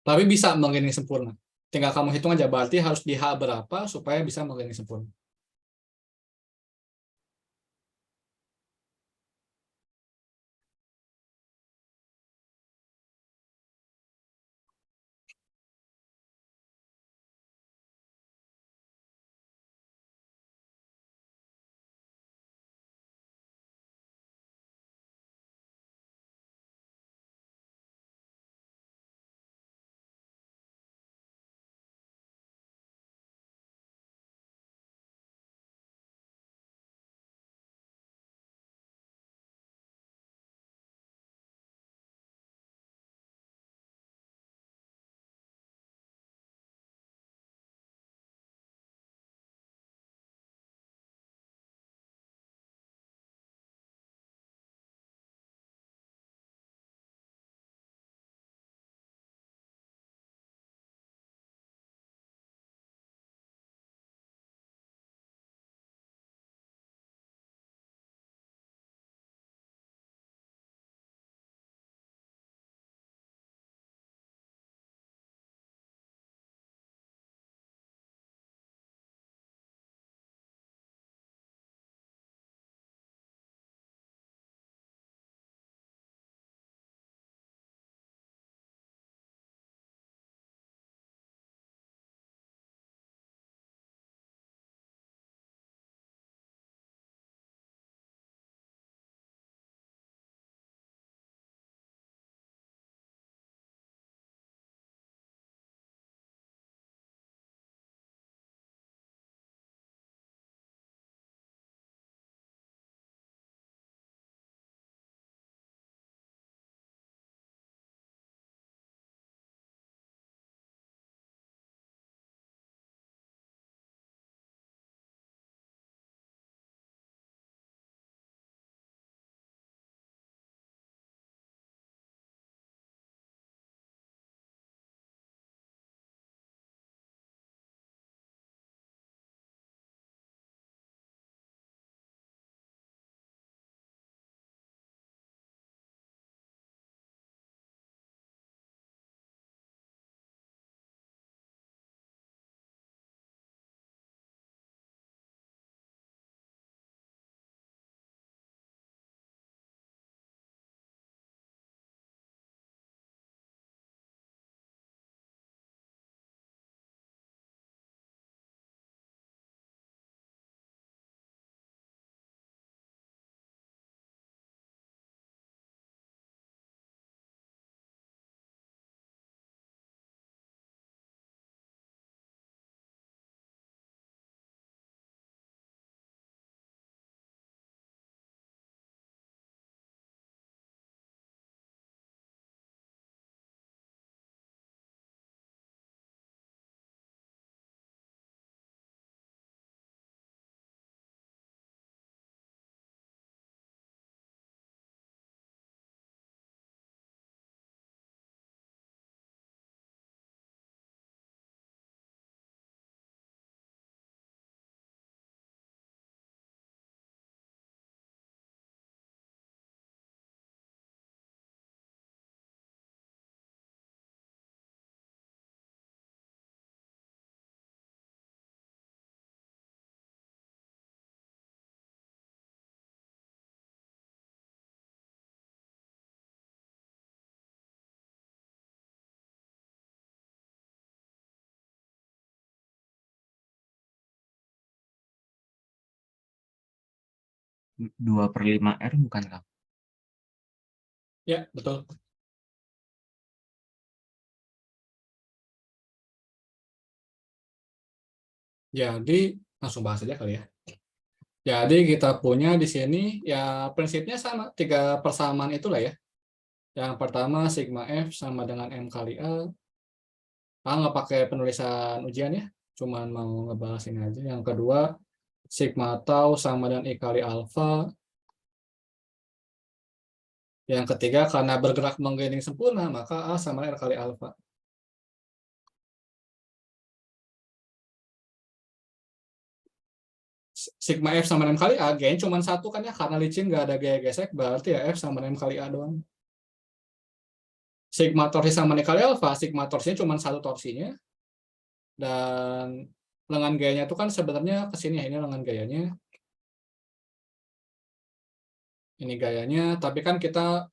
Tapi bisa menggelinding sempurna. Tinggal kamu hitung aja, berarti harus di H berapa supaya bisa menggelinding sempurna. 2/5R bukan, Kang? Ya, betul. Jadi langsung bahas aja kali ya. Jadi kita punya di sini ya prinsipnya sama, 3 persamaan itulah ya. Yang pertama sigma F sama dengan M kali A. Nggak pakai penulisan ujian ya, cuman mau ngebahas ini aja. Yang kedua sigma tau sama dengan I kali alfa. Yang ketiga karena bergerak menggelinding sempurna maka A sama R kali alfa. Sigma F sama M kali A, gain cuma 1 kan ya, karena licin nggak ada gaya gesek, berarti ya F sama M kali A doang. Sigma torsi sama N kali alfa, sigma torsinya cuma 1 torsinya, dan lengan gayanya itu kan sebenarnya kesini ya, ini lengan gayanya. Ini gayanya, tapi kan kita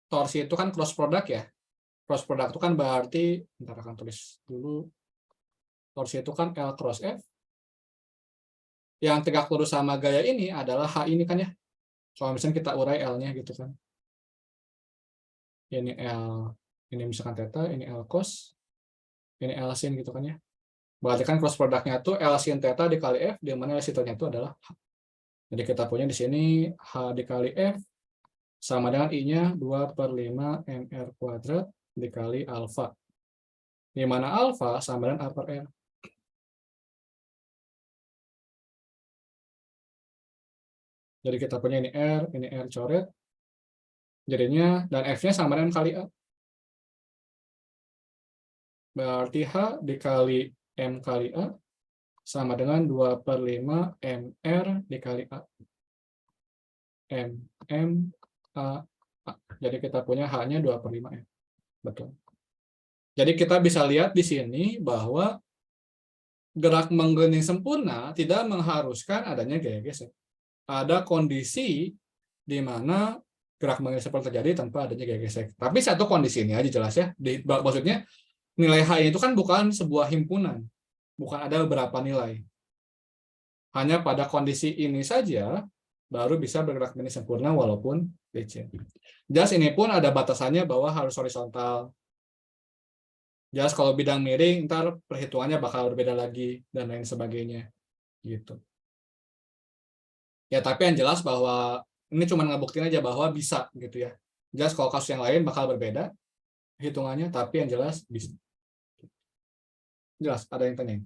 torsi itu kan cross product ya. Cross product itu kan berarti, bentar akan tulis dulu, torsi itu kan L cross F. Yang tegak lurus sama gaya ini adalah H ini kan ya. Kalau misalnya kita urai L-nya gitu kan. Ini L, ini misalkan theta, ini L cos, ini L sin gitu kan ya. Berarti kan cross product-nya itu L sin theta dikali F, di mana L sin-nya itu adalah H. Jadi kita punya di sini H dikali F sama dengan I-nya 2/5 MR kuadrat dikali alfa. Di mana alfa sama dengan A per R. Jadi kita punya ini R coret. Jadinya, dan F-nya sama dengan M kali A. Berarti H dikali M kali A sama dengan 2/5 MR dikali A. M A. Jadi kita punya H-nya 2/5 M. Betul. Jadi kita bisa lihat di sini bahwa gerak menggelinding sempurna tidak mengharuskan adanya gaya gesek. Ada kondisi di mana gerak menggelinding sempurna terjadi tanpa adanya gaya gesek. Tapi satu kondisi ini aja jelas ya. Maksudnya nilai H itu kan bukan sebuah himpunan. Bukan ada beberapa nilai. Hanya pada kondisi ini saja baru bisa bergerak menggelinding sempurna walaupun licin. Jelas ini pun ada batasannya bahwa harus horizontal. Jelas kalau bidang miring, ntar perhitungannya bakal berbeda lagi, dan lain sebagainya. Gitu. Ya, tapi yang jelas bahwa ini cuma ngebuktiin aja bahwa bisa gitu ya. Jelas kalau kasus yang lain bakal berbeda hitungannya, tapi yang jelas bisa. Jelas, ada yang tanya?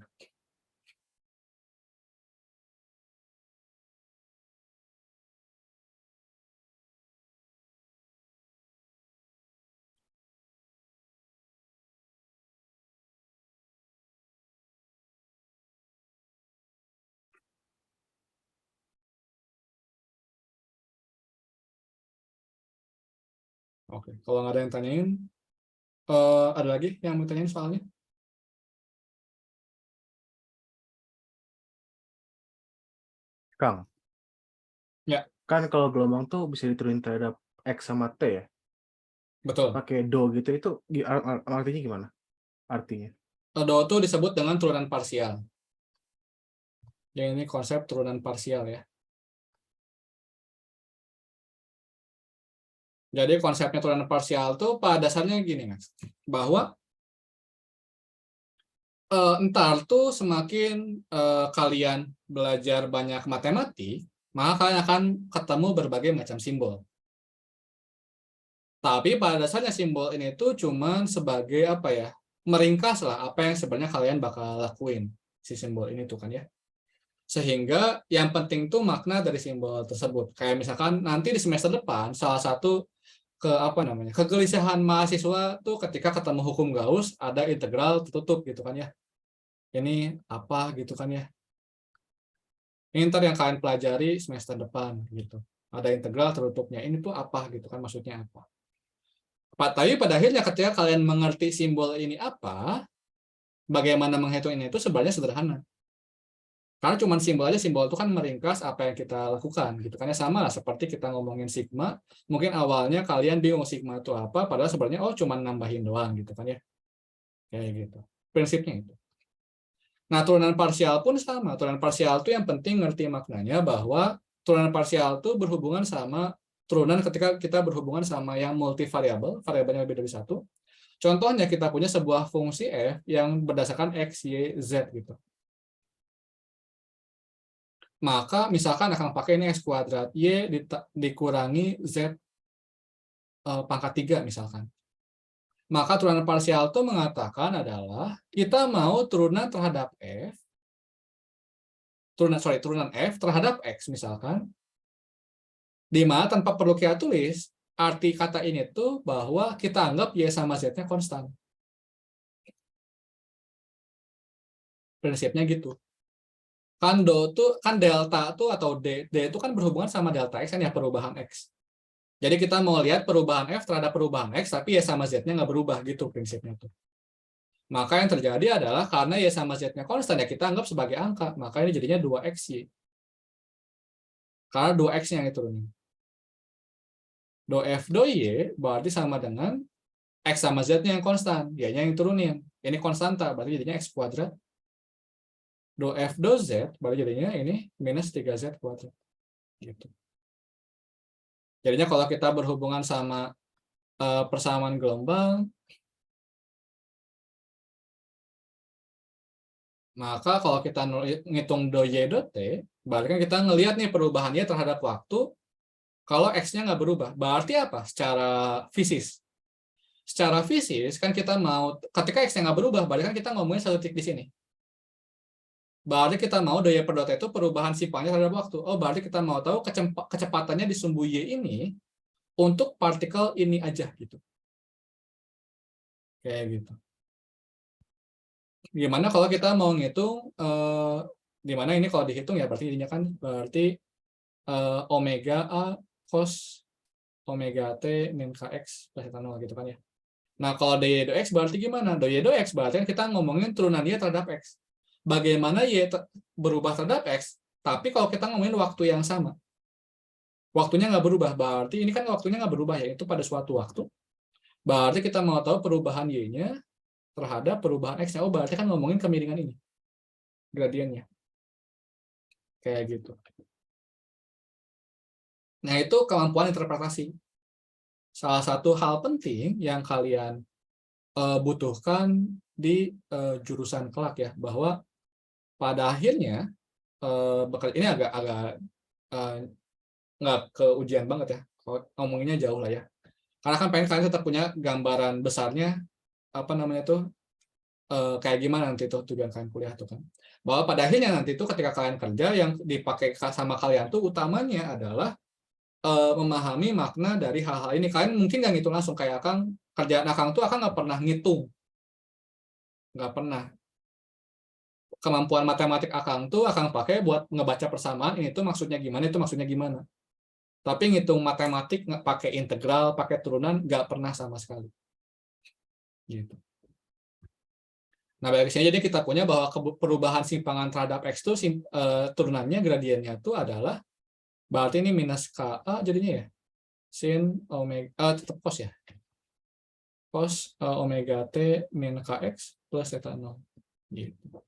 Oke, kalau nggak ada yang tanyain, ada lagi yang mau tanyain soalnya? Kang. Ya. Kan kalau gelombang tuh bisa diturunin terhadap X sama T ya. Betul. Pakai do gitu, itu artinya gimana? Artinya. Do itu disebut dengan turunan parsial. Yang ini konsep turunan parsial ya. Jadi konsepnya turunan parsial tuh pada dasarnya gini, Mas. Bahwa entar tuh semakin kalian belajar banyak matematik, maka kalian akan ketemu berbagai macam simbol. Tapi pada dasarnya simbol ini tuh cuman sebagai apa ya, meringkas lah apa yang sebenarnya kalian bakal lakuin si simbol ini tuh kan ya. Sehingga yang penting tuh makna dari simbol tersebut. Kayak misalkan nanti di semester depan salah satu kegelisahan mahasiswa tuh ketika ketemu hukum Gauss ada integral tertutup gitu kan ya. Ini apa gitu kan ya. Ini ntar yang kalian pelajari semester depan gitu. Ada integral tertutupnya. Ini tuh apa gitu kan, maksudnya apa. Tapi pada akhirnya ketika kalian mengerti simbol ini apa, bagaimana menghitung ini itu sebenarnya sederhana. Karena cuma simbol aja, simbol itu kan meringkas apa yang kita lakukan gitu kan ya. Sama lah seperti kita ngomongin sigma, mungkin awalnya kalian bingung sigma itu apa, padahal sebenarnya cuma nambahin doang gitu kan ya. Kayak gitu. Prinsipnya itu. Nah, turunan parsial pun sama. Turunan parsial itu yang penting ngerti maknanya bahwa turunan parsial itu berhubungan sama turunan ketika kita berhubungan sama yang multivariabel, variabelnya lebih dari satu. Contohnya kita punya sebuah fungsi f yang berdasarkan x, y, z gitu. Maka misalkan akan pakai ini x kuadrat, y dikurangi z pangkat 3 misalkan. Maka turunan parsial itu mengatakan adalah kita mau turunan terhadap f, turunan f terhadap x misalkan, di mana tanpa perlu kita tulis, arti kata ini tuh bahwa kita anggap y sama z-nya konstan. Prinsipnya gitu. Kan delta tuh atau d itu kan berhubungan sama delta x kan ya, perubahan x. Jadi kita mau lihat perubahan f terhadap perubahan x, tapi y sama z-nya nggak berubah gitu prinsipnya tuh. Maka yang terjadi adalah karena y sama z-nya konstan ya kita anggap sebagai angka, maka ini jadinya 2xy. Karena 2x-nya yang diturunin. Do f do y berarti sama dengan x sama z-nya yang konstan, y-nya yang turunin. Ini konstanta, berarti jadinya x kuadrat. Do f do z berarti jadinya ini minus 3z kuadrat. Gitu. Jadinya kalau kita berhubungan sama persamaan gelombang, maka kalau kita ngitung do y do t, berarti kan kita ngelihat nih perubahannya terhadap waktu. Kalau x-nya nggak berubah, berarti apa? Secara fisis. Secara fisis, kan kita mau, ketika x-nya nggak berubah, berarti kan kita ngomongin satu titik di sini. Berarti kita mau do y per do t itu perubahan simpangnya terhadap waktu. Oh, berarti kita mau tahu kecepatannya di sumbu y ini untuk partikel ini aja, gitu. Kayak gitu. Gimana kalau kita mau ngitung, dimana ini kalau dihitung ya, berarti ininya kan, berarti omega A cos omega T min kx plus eta 0 gitu kan ya. Nah, kalau dy do x berarti gimana? Dy do x berarti kan kita ngomongin turunan y terhadap x. Bagaimana y berubah terhadap x, tapi kalau kita ngomongin waktu yang sama. Waktunya nggak berubah, berarti ini kan waktunya nggak berubah ya, itu pada suatu waktu. Berarti kita mau tahu perubahan y-nya terhadap perubahan x-nya. Oh, berarti kan ngomongin kemiringan ini. Gradiennya. Kayak gitu. Nah, itu kemampuan interpretasi. Salah satu hal penting yang kalian butuhkan di jurusan kelak ya, bahwa pada akhirnya ini agak nggak ke ujian banget ya, ngomonginnya jauh lah ya. Karena kan pengen kalian tetap punya gambaran besarnya, apa namanya tuh, kayak gimana nanti tuh tujuan kalian kuliah tuh kan. Bahwa pada akhirnya nanti tuh ketika kalian kerja, yang dipakai sama kalian tuh utamanya adalah memahami makna dari hal-hal ini. Kalian mungkin nggak ngitung langsung, kayak Akang, kerjaan Akang tuh Akang nggak pernah ngitung, nggak pernah. Kemampuan matematik Akang tuh Akang pakai buat ngebaca persamaan, ini tuh maksudnya gimana, itu maksudnya gimana. Tapi ngitung matematik pakai integral, pakai turunan, nggak pernah sama sekali. Gitu. Nah, dari sini jadi kita punya bahwa perubahan simpangan terhadap x itu turunannya, gradiennya itu adalah, berarti ini minus KA jadinya ya, sin omega, tetap cos ya, cos omega T min KX plus theta 0. Gitu.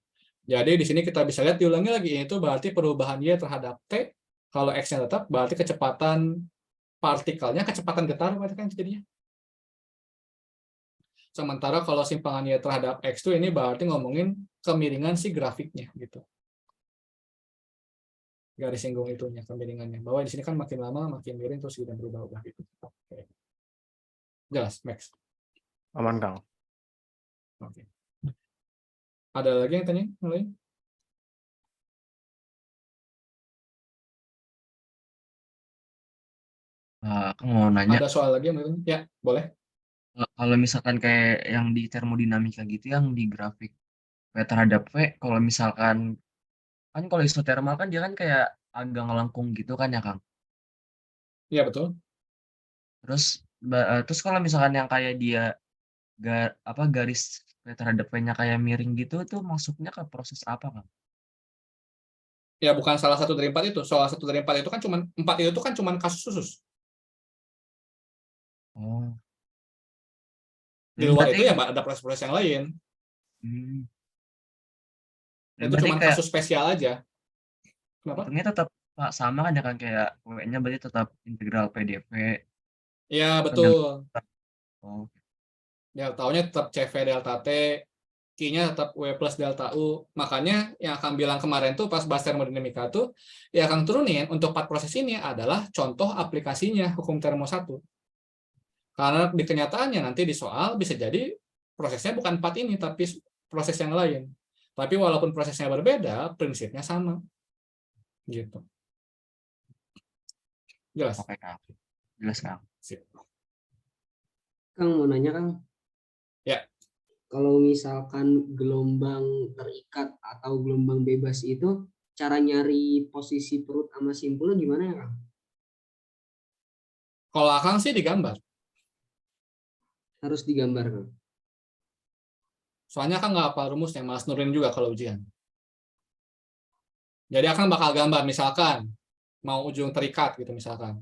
Jadi di sini kita bisa lihat, diulangi lagi, itu berarti perubahan Y terhadap T, kalau X-nya tetap, berarti kecepatan partikelnya, kecepatan getar berarti kan jadinya. Sementara kalau simpangan Y terhadap X itu ini berarti ngomongin kemiringan si grafiknya gitu. Garis singgung itunya, kemiringannya. Bahwa di sini kan makin lama makin miring terus sudah berubah-ubah gitu. Oke. Jelas, Max. Aman, Kang. Oke. Ada lagi yang tanya? Lain? Aku mau nanya, Ada soal lagi yang lain? Ya, boleh. kalau misalkan kayak yang di termodinamika gitu, yang di grafik V terhadap V, kalau misalkan kan kalau isotermal kan dia kan kayak agak ngelengkung gitu kan ya, Kang. Iya, betul. Terus kalau misalkan yang kayak dia garis V terhadap V-nya kayak miring gitu, itu masuknya ke proses apa, Kang? Ya, bukan salah satu dari 4 itu. Salah satu dari 4 itu kan cuman 4 itu kan cuman kasus khusus. Oh. Di luar Berarti itu ya ada proses-proses yang lain. Itu berarti cuman kayak kasus spesial aja. Kenapa? hitungnya tetap Pak, sama kan ya kan kayak W-nya berarti tetap integral PDF. Ya, Kan yang betul. oh, Delta-nya tetap CV delta T, Q-nya tetap W plus delta U. Makanya yang akan bilang kemarin tuh pas bahas termodinamika tuh, ya akan turunin untuk 4 proses ini adalah contoh aplikasinya hukum termo 1. Karena di kenyataannya nanti di soal bisa jadi prosesnya bukan 4 ini, tapi proses yang lain. Tapi walaupun prosesnya berbeda, prinsipnya sama. Gitu. Jelas? oke Kang. Jelas Kang. Sip. Kang mau nanya Kang, Ya, kalau misalkan gelombang terikat atau gelombang bebas itu cara nyari posisi perut sama simpulnya gimana ya Kang? kalau Akang sih digambar. Harus digambar Kang. Soalnya kan nggak apa rumusnya, malas nurunin juga kalau ujian. Jadi Akang bakal gambar, misalkan mau ujung terikat gitu misalkan.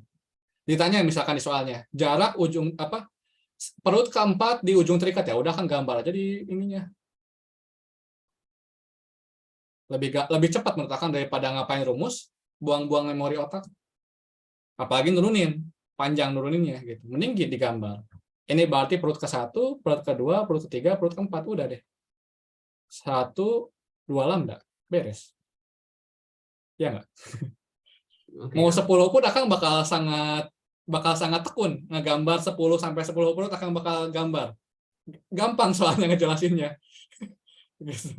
Ditanya misalkan di soalnya, jarak ujung apa perut keempat di ujung terikat, ya udah kan gambar aja di ininya. Lebih cepat menurut Akang daripada ngapain rumus, buang-buang memori otak. Apalagi nurunin, panjang nuruninnya gitu. Mending gitu digambar. Ini berarti perut ke-1, perut ke-2, perut ke-3, perut ke-4, udah deh. 1, 2 lambda, beres. Ya nggak? Oke Mau Kang. 10 pun Akang bakal sangat tekun ngegambar 10 sampai 10 perut, Akang bakal gambar. Gampang soalnya ngejelasinnya. Gitu.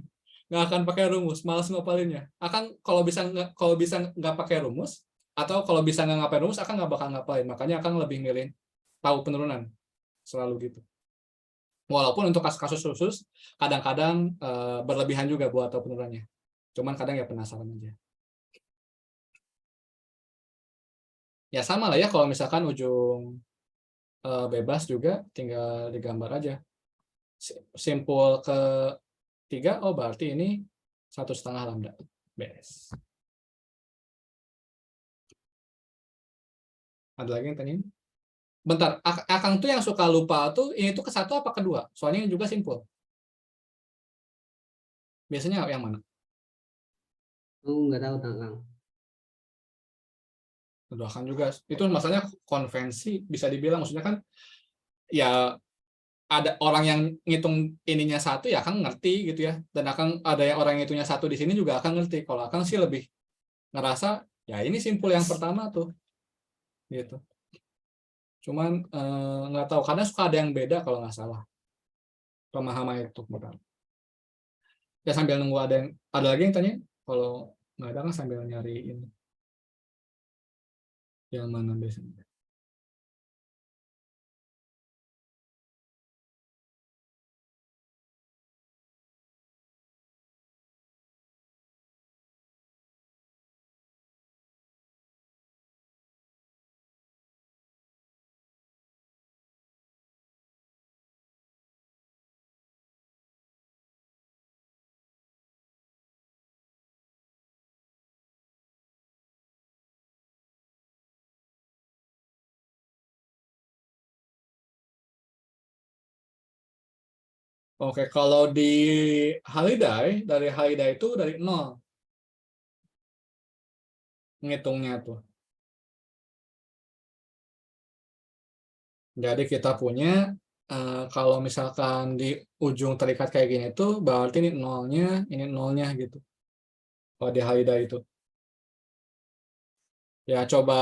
Nggak akan pakai rumus, malas ngapalinnya. Akang kalau bisa nggak pakai rumus, atau kalau bisa nggak ngapain rumus, Akang nggak bakal ngapain. Makanya Akang lebih milih tahu penurunan, selalu gitu. Walaupun untuk kasus-kasus khusus, kadang-kadang berlebihan juga buat tahu penurunannya. Cuman kadang ya penasaran aja. Ya sama lah ya, kalau misalkan ujung bebas juga tinggal digambar aja. Simpul ke-3, oh berarti ini 1,5 lambda. Beres. Ada lagi yang tanyain? Bentar, Akang tuh yang suka lupa tuh, ini tuh ke-1 apa ke-2? Soalnya ini juga simpul. Biasanya yang mana? Oh nggak tahu Kang. Kedua juga. Itu masalahnya konvensi, bisa dibilang. Maksudnya kan, ya ada orang yang ngitung ininya 1, ya Akang ngerti gitu ya. Dan Akang ada yang orang yang ngitungnya 1 di sini juga Akang ngerti. Kalau Akang sih lebih ngerasa, ya ini simpul yang pertama tuh. Gitu. Cuman nggak tahu, karena suka ada yang beda kalau nggak salah. Pemahaman itu. Benar. Ya sambil nunggu ada lagi yang tanya. Kalau nggak ada kan sambil nyari ini. Yang mana biasanya? Oke, kalau di dari Haliday itu dari 0 ngitungnya tuh. Jadi kita punya kalau misalkan di ujung terikat kayak gini tuh berarti ini nolnya gitu. Kalau di Haliday itu. Ya coba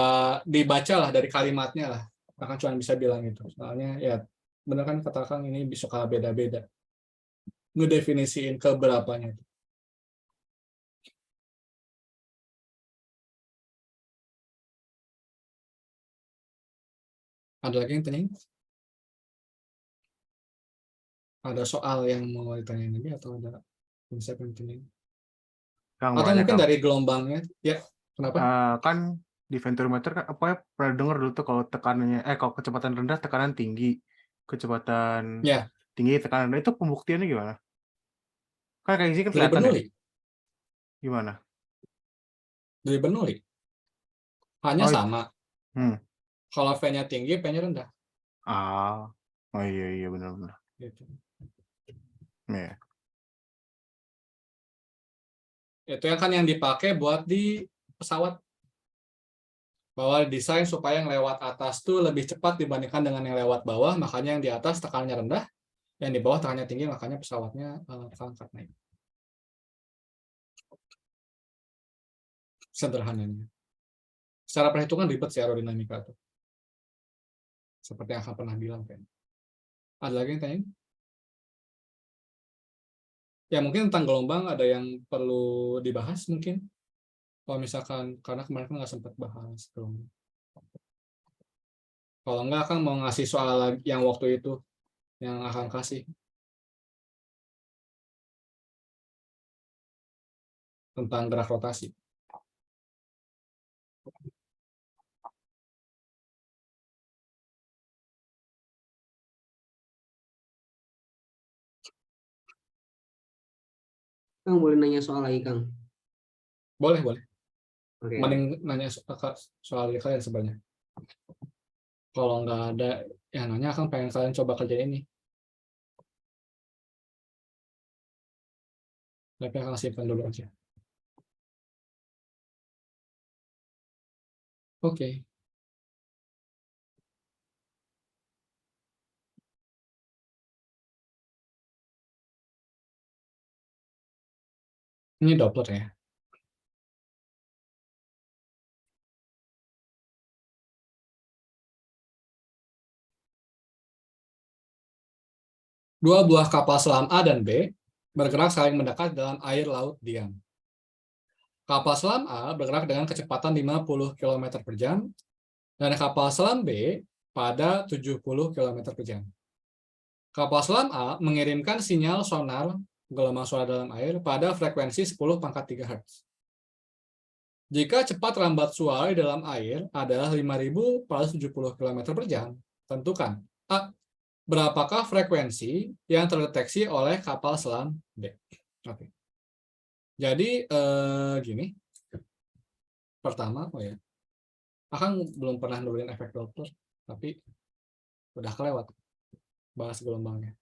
dibaca lah dari kalimatnya lah. Akan cuma bisa bilang itu. Soalnya ya bener kan kata Kang, ini bisa beda-beda. Ngedefinisiin keberapanya itu. Ada lagi yang tanya? Ada soal yang mau ditanyain lagi atau ada konsep yang ditanyain? Kang Atau banyak mungkin Kang. dari gelombangnya? Ya, kenapa? Kan di venturometer kan apa ya, pernah dengar dulu tuh kalau tekanannya kalau kecepatan rendah tekanan tinggi, kecepatan Ya, tinggi tekanan rendah, itu pembuktiannya gimana? Kan kayak gini kan dari kelihatan ya. Bernoulli. Gimana? Dari Bernoulli. Hanya Oh, sama. hmm. Kalau V-nya tinggi, P-nya rendah. Ah. Oh iya benar-benar. Gitu. Iya. Itu yang kan yang dipakai buat di pesawat. bahwa desain supaya yang lewat atas tuh lebih cepat dibandingkan dengan yang lewat bawah, makanya yang di atas tekanannya rendah, yang di bawah tekanannya tinggi, makanya pesawatnya keangkat naik. Sederhananya. Secara perhitungan ribet sih aerodinamika tuh. Seperti yang akan pernah bilang kan. Ada lagi yang tanya? Ya mungkin tentang gelombang ada yang perlu dibahas mungkin. Kalau misalkan, karena kemarin kan nggak sempat bahas gelombang. Kalau nggak akan mau ngasih soal lagi yang waktu itu, yang akan kasih. Tentang gerak rotasi. Kang boleh nanya soal lagi, Kang? Boleh, boleh. Oke. Mending nanya soal kalian sebenarnya. Kalau nggak ada yang nanya, akan pengen kalian coba kerja ini. Tapi akan simpan dulu aja. Oke. Ini Doppler ya. Dua buah kapal selam A dan B bergerak saling mendekat dalam air laut diam. Kapal selam A bergerak dengan kecepatan 50 km per jam dan kapal selam B pada 70 km per jam. Kapal selam A mengirimkan sinyal sonar gelombang suara dalam air pada frekuensi 10⁻³ Hz. Jika cepat lambat suara di dalam air adalah 5.470 km per jam, tentukan A. Berapakah frekuensi yang terdeteksi oleh kapal selam B? Oke. Jadi gini. Pertama, Akang belum pernah nurunin efek Doppler, tapi udah kelewat bahas gelombangnya.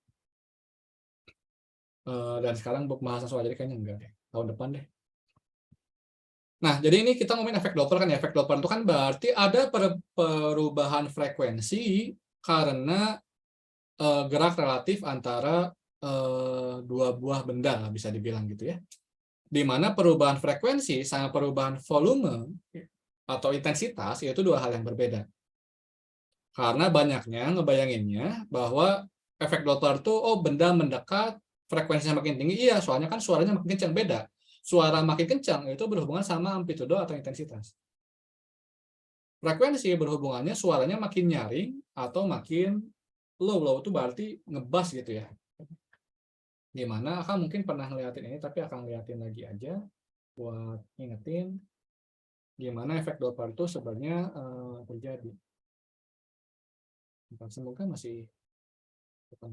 Dan sekarang pembahasan soal jadi kayaknya enggak deh. Tahun depan deh. Nah, jadi ini kita ngomongin efek Doppler kan ya. Efek Doppler itu kan berarti ada perubahan frekuensi karena gerak relatif antara dua buah benda, bisa dibilang gitu ya. Di mana perubahan frekuensi sama perubahan volume atau intensitas itu dua hal yang berbeda. Karena banyaknya ngebayanginnya bahwa efek Doppler itu benda mendekat, frekuensinya makin tinggi. Iya, soalnya kan suaranya makin kencang. Beda. Suara makin kencang itu berhubungan sama amplitudo atau intensitas. Frekuensi berhubungannya suaranya makin nyaring atau makin low. Low itu berarti ngebas gitu ya. Gimana? Akan mungkin pernah ngeliatin ini, tapi akan ngeliatin lagi aja buat ingetin gimana efek Doppler itu sebenarnya terjadi. Semoga masih efek.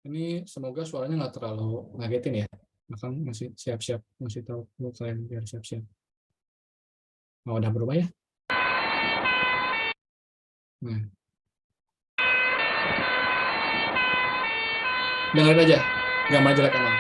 Ini semoga suaranya nggak terlalu ngagetin ya. Akan masih siap-siap, masih tahu buat kalian biar siap-siap. Mau udah berubah ya? Nah. Dengerin aja, gambar jelek emang.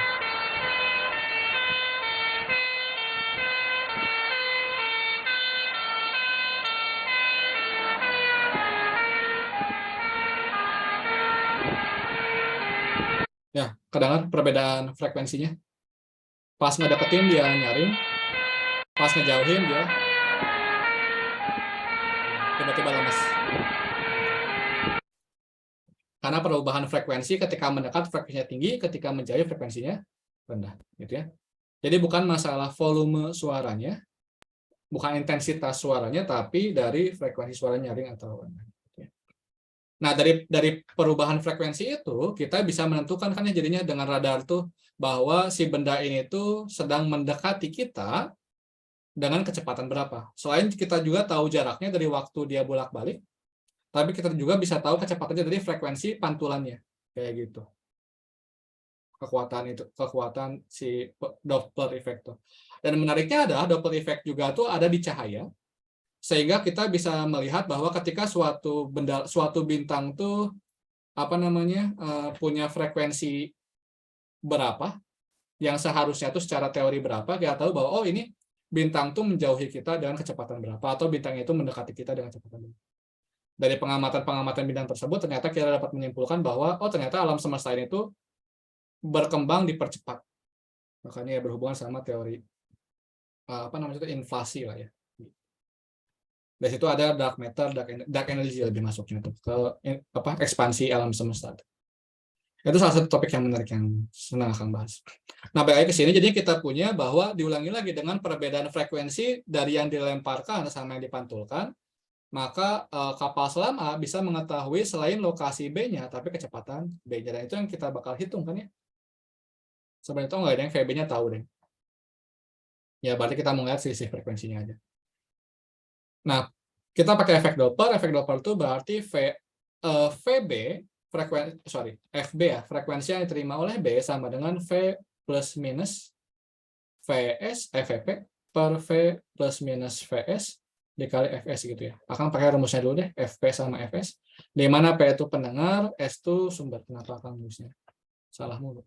Ya, kedengar perbedaan frekuensinya. Pas ngedeketin dia nyaring, pas ngejauhin dia tiba-tiba lemes. Karena perubahan frekuensi ketika mendekat frekuensinya tinggi, ketika menjauh frekuensinya rendah, gitu ya. Jadi bukan masalah volume suaranya, bukan intensitas suaranya, tapi dari frekuensi suara nyaring atau rendah. Nah, dari perubahan frekuensi itu kita bisa menentukan kan ya jadinya dengan radar tuh bahwa si benda ini tuh sedang mendekati kita dengan kecepatan berapa. Selain kita juga tahu jaraknya dari waktu dia bolak-balik, tapi kita juga bisa tahu kecepatannya dari frekuensi pantulannya, kayak gitu. Kekuatan si Doppler effect tuh. Dan menariknya adalah Doppler effect juga tuh ada di cahaya. Sehingga kita bisa melihat bahwa ketika suatu bintang tuh punya frekuensi berapa, yang seharusnya tuh secara teori berapa, kita tahu bahwa ini bintang tuh menjauhi kita dengan kecepatan berapa, atau bintang itu mendekati kita dengan kecepatan berapa. Dari pengamatan bintang tersebut ternyata kita dapat menyimpulkan bahwa ternyata alam semesta ini tuh berkembang dipercepat. Makanya berhubungan sama teori inflasi lah ya. Dari situ ada dark matter, dark energy lebih masuknya tuh ke ekspansi alam semesta. Itu salah satu topik yang menarik yang senang akan bahas. Nah, balik ke sini, jadi kita punya bahwa diulangi lagi dengan perbedaan frekuensi dari yang dilemparkan sama yang dipantulkan, maka kapal selam A bisa mengetahui selain lokasi B-nya, tapi kecepatan B-nya. Dan itu yang kita bakal hitung kan ya. Sebenarnya itu nggak ada yang VB-nya tahu deh. Ya, berarti kita melihat selisih frekuensinya aja. Nah, kita pakai efek Doppler. Efek Doppler itu berarti VB, FB ya, frekuensi yang diterima oleh B sama dengan V plus minus VP per V plus minus VS dikali Fs gitu ya. Akan pakai rumusnya dulu deh, Fp sama Fs. Di mana P itu pendengar, S itu sumber. Kenapa akan rumusnya? Salah mulu.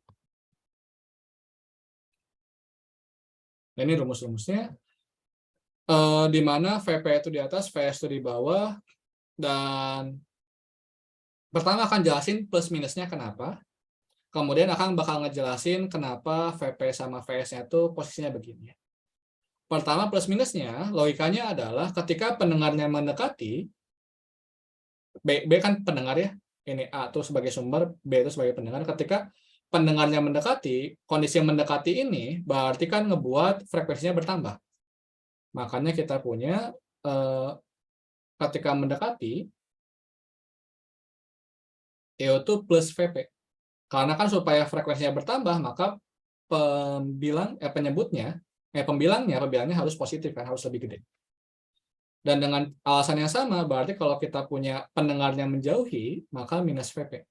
Ini rumus-rumusnya. Di mana VP itu di atas, VS itu di bawah, dan pertama akan jelasin plus minusnya kenapa, kemudian akan bakal ngejelasin kenapa VP sama VS-nya itu posisinya begini. Pertama plus minusnya, logikanya adalah ketika pendengarnya mendekati, B kan pendengar ya, ini A itu sebagai sumber, B itu sebagai pendengar, ketika pendengarnya mendekati, kondisi yang mendekati ini berarti kan ngebuat frekuensinya bertambah. Makanya kita punya ketika mendekati EO2 plus VP. Karena kan supaya frekuensinya bertambah, maka pembilangnya harus positif kan, harus lebih gede. Dan dengan alasan yang sama, berarti kalau kita punya pendengarnya menjauhi, maka minus VP.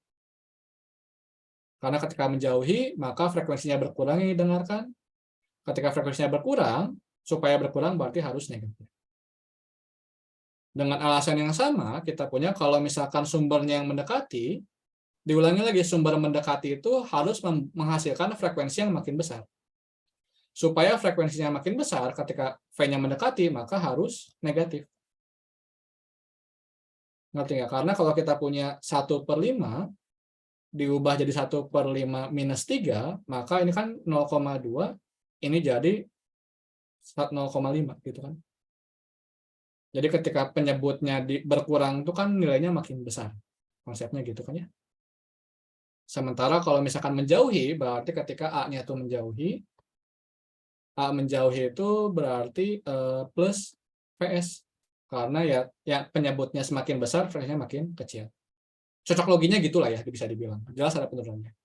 Karena ketika menjauhi, maka frekuensinya berkurang yang didengarkan. Ketika frekuensinya berkurang, supaya berkurang berarti harus negatif. Dengan alasan yang sama, kita punya kalau misalkan sumbernya yang mendekati, diulangi lagi, sumber mendekati itu harus menghasilkan frekuensi yang makin besar. Supaya frekuensinya makin besar, ketika V-nya mendekati, maka harus negatif. Ngerti nggak? Karena kalau kita punya 1/5, diubah jadi 1/5 minus 3, maka ini kan 0,2, ini jadi 0,5 gitu kan. Jadi ketika penyebutnya berkurang itu kan nilainya makin besar. Konsepnya gitu kan ya. Sementara kalau misalkan menjauhi, berarti ketika A-nya itu menjauhi, A menjauhi itu berarti plus PS. Karena ya penyebutnya semakin besar, frekuensinya makin kecil. Cocok loginya gitulah ya, bisa dibilang. Jelas ada penurunannya.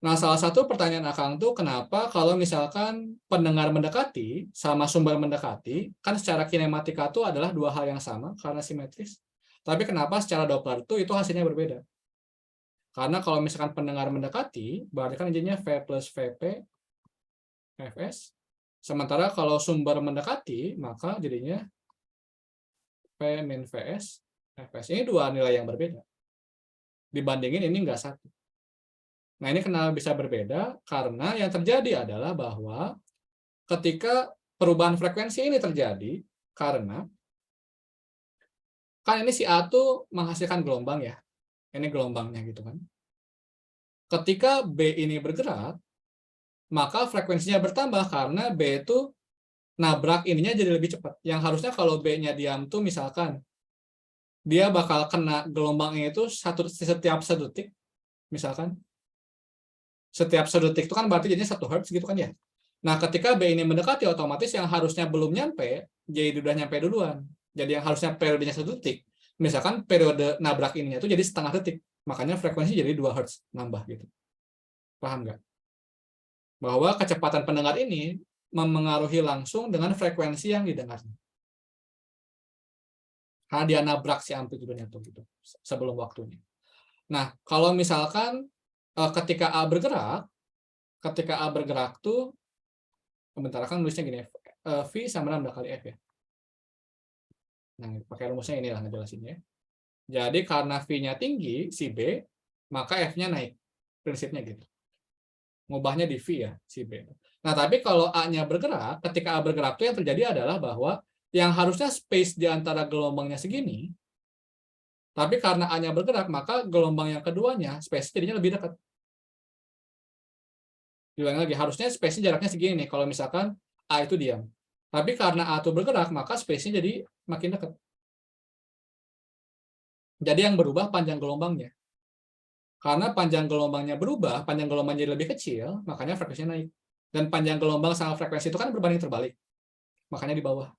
Nah, salah satu pertanyaan Akang tuh kenapa kalau misalkan pendengar mendekati sama sumber mendekati, kan secara kinematika itu adalah dua hal yang sama karena simetris. Tapi kenapa secara Doppler itu hasilnya berbeda? Karena kalau misalkan pendengar mendekati, berarti kan jadinya V plus VP Fs. Sementara kalau sumber mendekati, maka jadinya V min Vs Fs. Ini dua nilai yang berbeda. Dibandingin ini enggak satu. Nah, ini kenapa bisa berbeda? Karena yang terjadi adalah bahwa ketika perubahan frekuensi ini terjadi, karena kan ini si A tuh menghasilkan gelombang ya. Ini gelombangnya gitu kan. Ketika B ini bergerak, maka frekuensinya bertambah karena B itu nabrak ininya jadi lebih cepat. Yang harusnya kalau B-nya diam tuh misalkan dia bakal kena gelombangnya itu setiap sedetik, misalkan. Setiap sedetik itu kan berarti jadinya 1 Hz gitu kan ya. Nah, ketika B ini mendekati, otomatis yang harusnya belum nyampe, jadi udah nyampe duluan. Jadi yang harusnya periodenya 1 detik, misalkan periode nabrak ininya itu jadi setengah detik. Makanya frekuensi jadi 2 Hz nambah gitu. Paham nggak? Bahwa kecepatan pendengar ini memengaruhi langsung dengan frekuensi yang didengarnya. Karena dia nabrak si amplitudenya tuh gitu, sebelum waktunya. Nah, kalau misalkan ketika A bergerak tuh, sebentar kan nulisnya gini, V sama 6 kali F ya. Nah, pakai rumusnya inilah ngejelasinnya. Jadi karena V-nya tinggi, si B, maka F-nya naik. Prinsipnya gitu. Ngubahnya di V ya, si B. Nah, tapi kalau A-nya bergerak, ketika A bergerak itu yang terjadi adalah bahwa yang harusnya space di antara gelombangnya segini, tapi karena A-nya bergerak, maka gelombang yang keduanya, space jadinya lebih dekat. Diulang lagi, harusnya space-nya jaraknya segini nih, kalau misalkan A itu diam. Tapi karena A itu bergerak, maka space-nya jadi makin dekat. Jadi yang berubah panjang gelombangnya. Karena panjang gelombangnya berubah, panjang gelombangnya jadi lebih kecil, makanya frekuensinya naik. Dan panjang gelombang sama frekuensi itu kan berbanding terbalik. Makanya di bawah.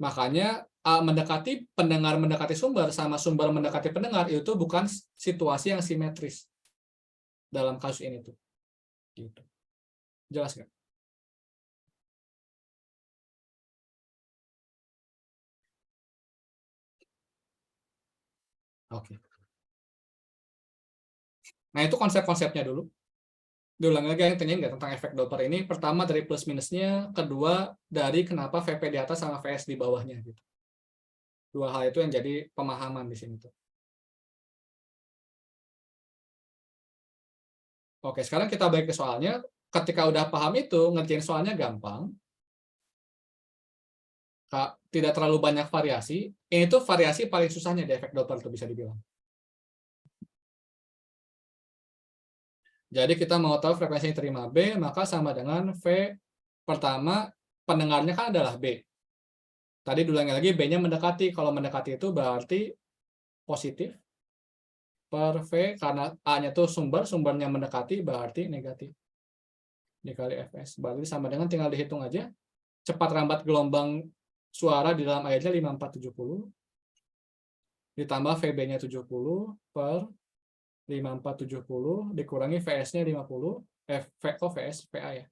Makanya mendekati pendengar mendekati sumber sama sumber mendekati pendengar itu bukan situasi yang simetris dalam kasus ini tuh. Gitu. Jelas nggak? Oke. Nah, itu konsep-konsepnya dulu. Diulang lagi yang tanyain nggak tentang efek Doppler ini. Pertama dari plus minusnya, kedua dari kenapa VP di atas sama VS di bawahnya. Gitu. Dua hal itu yang jadi pemahaman di sini tuh. Oke, sekarang kita balik ke soalnya. Ketika udah paham itu, ngerjain soalnya gampang. Tidak terlalu banyak variasi. Ini tuh variasi paling susahnya di efek Doppler itu bisa dibilang. Jadi kita mau tahu frekuensi yang terima B, maka sama dengan V pertama, pendengarnya kan adalah B. Tadi diulangi lagi, B-nya mendekati. Kalau mendekati itu berarti positif. Per V, karena A-nya itu sumbernya mendekati, berarti negatif. Dikali Fs. Berarti sama dengan tinggal dihitung aja. Cepat rambat gelombang suara di dalam airnya 5470. Ditambah VB-nya 70 per 5470 dikurangi VS-nya 50, VS, VA ya.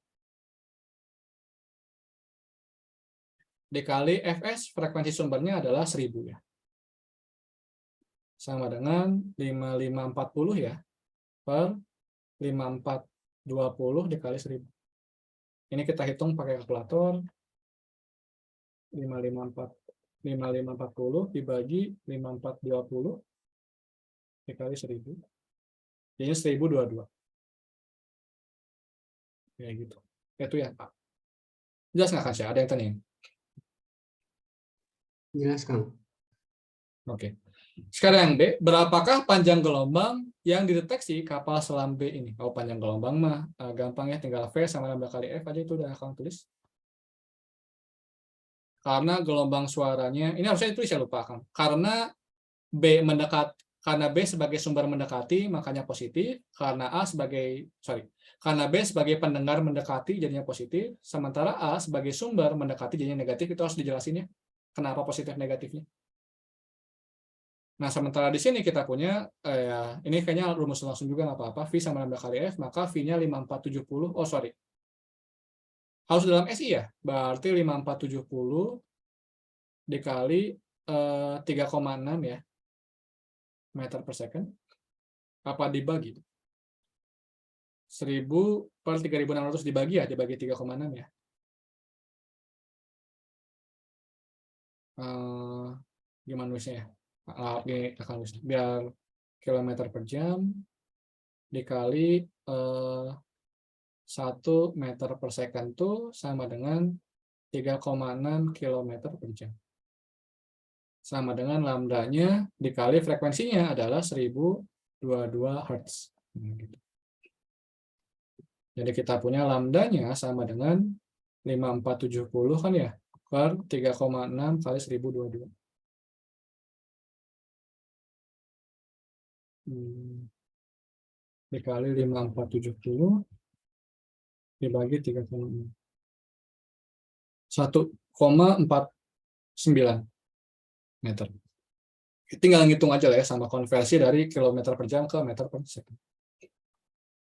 Dikali Fs, frekuensi sumbernya adalah 1000 ya. Sama dengan 5540 ya, per 5420 dikali 1000. Ini kita hitung pakai kalkulator. 5540 dibagi 5420 dikali 1000. Jadi 1022. Kayak gitu. Itu ya, Pak. Jelas nggak, Kasya? Ada yang tanya? Jelas, Kang. Oke. Sekarang yang B, berapakah panjang gelombang yang dideteksi kapal selam B ini? Oh, panjang gelombang mah gampang ya, tinggal V sama lambda kali F aja itu udah akan tulis. Karena gelombang suaranya, ini harusnya ditulis ya, lupa Kang. Karena B sebagai sumber mendekati, makanya positif. Karena B sebagai pendengar mendekati, jadinya positif. Sementara A sebagai sumber mendekati, jadinya negatif. Itu harus dijelasin ya, kenapa positif negatifnya. Nah, sementara di sini kita punya, ini kayaknya rumus langsung juga nggak apa-apa, V sama lambda kali F, maka V-nya 5470, harus dalam SI ya, berarti 5470 dikali 3,6 ya, meter per second. Apa dibagi? 1000 per 3600 dibagi 3,6 ya. Gimana nulisnya ya? Biar kilometer per jam dikali 1 meter per second itu sama dengan 3,6 kilometer per jam. Sama dengan lambdanya dikali frekuensinya adalah 1022 Hz. Gitu. Jadi kita punya lambdanya sama dengan 5470 kan ya, per 3,6 kali 1022. Dikali 5470 dibagi 3,6. 1,49 meter. Tinggal ngitung aja lah ya, sama konversi dari kilometer per jam ke meter per second.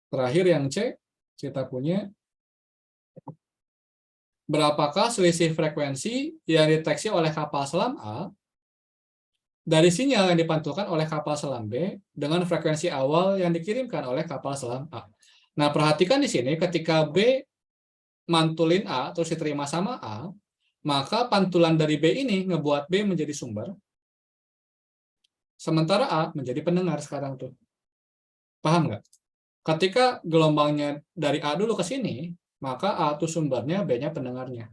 Terakhir yang C, kita punya berapakah selisih frekuensi yang dideteksi oleh kapal selam A dari sinyal yang dipantulkan oleh kapal selam B dengan frekuensi awal yang dikirimkan oleh kapal selam A. Nah, perhatikan di sini ketika B mantulin A terus diterima sama A, maka pantulan dari B ini ngebuat B menjadi sumber, sementara A menjadi pendengar sekarang tuh. Paham nggak? Ketika gelombangnya dari A dulu ke sini, maka A itu sumbernya, B-nya pendengarnya.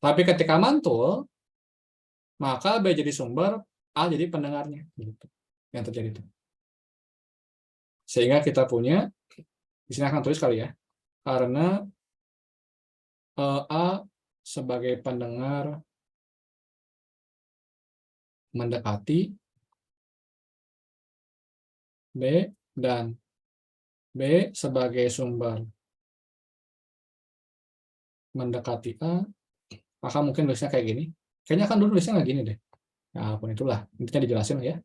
Tapi ketika mantul, maka B jadi sumber, A jadi pendengarnya. Gitu. Yang terjadi itu. Sehingga kita punya, di sini akan tulis kali ya, karena A sebagai pendengar mendekati B, dan B sebagai sumber mendekati A, maka mungkin tulisnya kayak gini. Kayaknya kan dulu tulisnya nggak gini deh. Ya, apapun itulah, intinya dijelasin ya.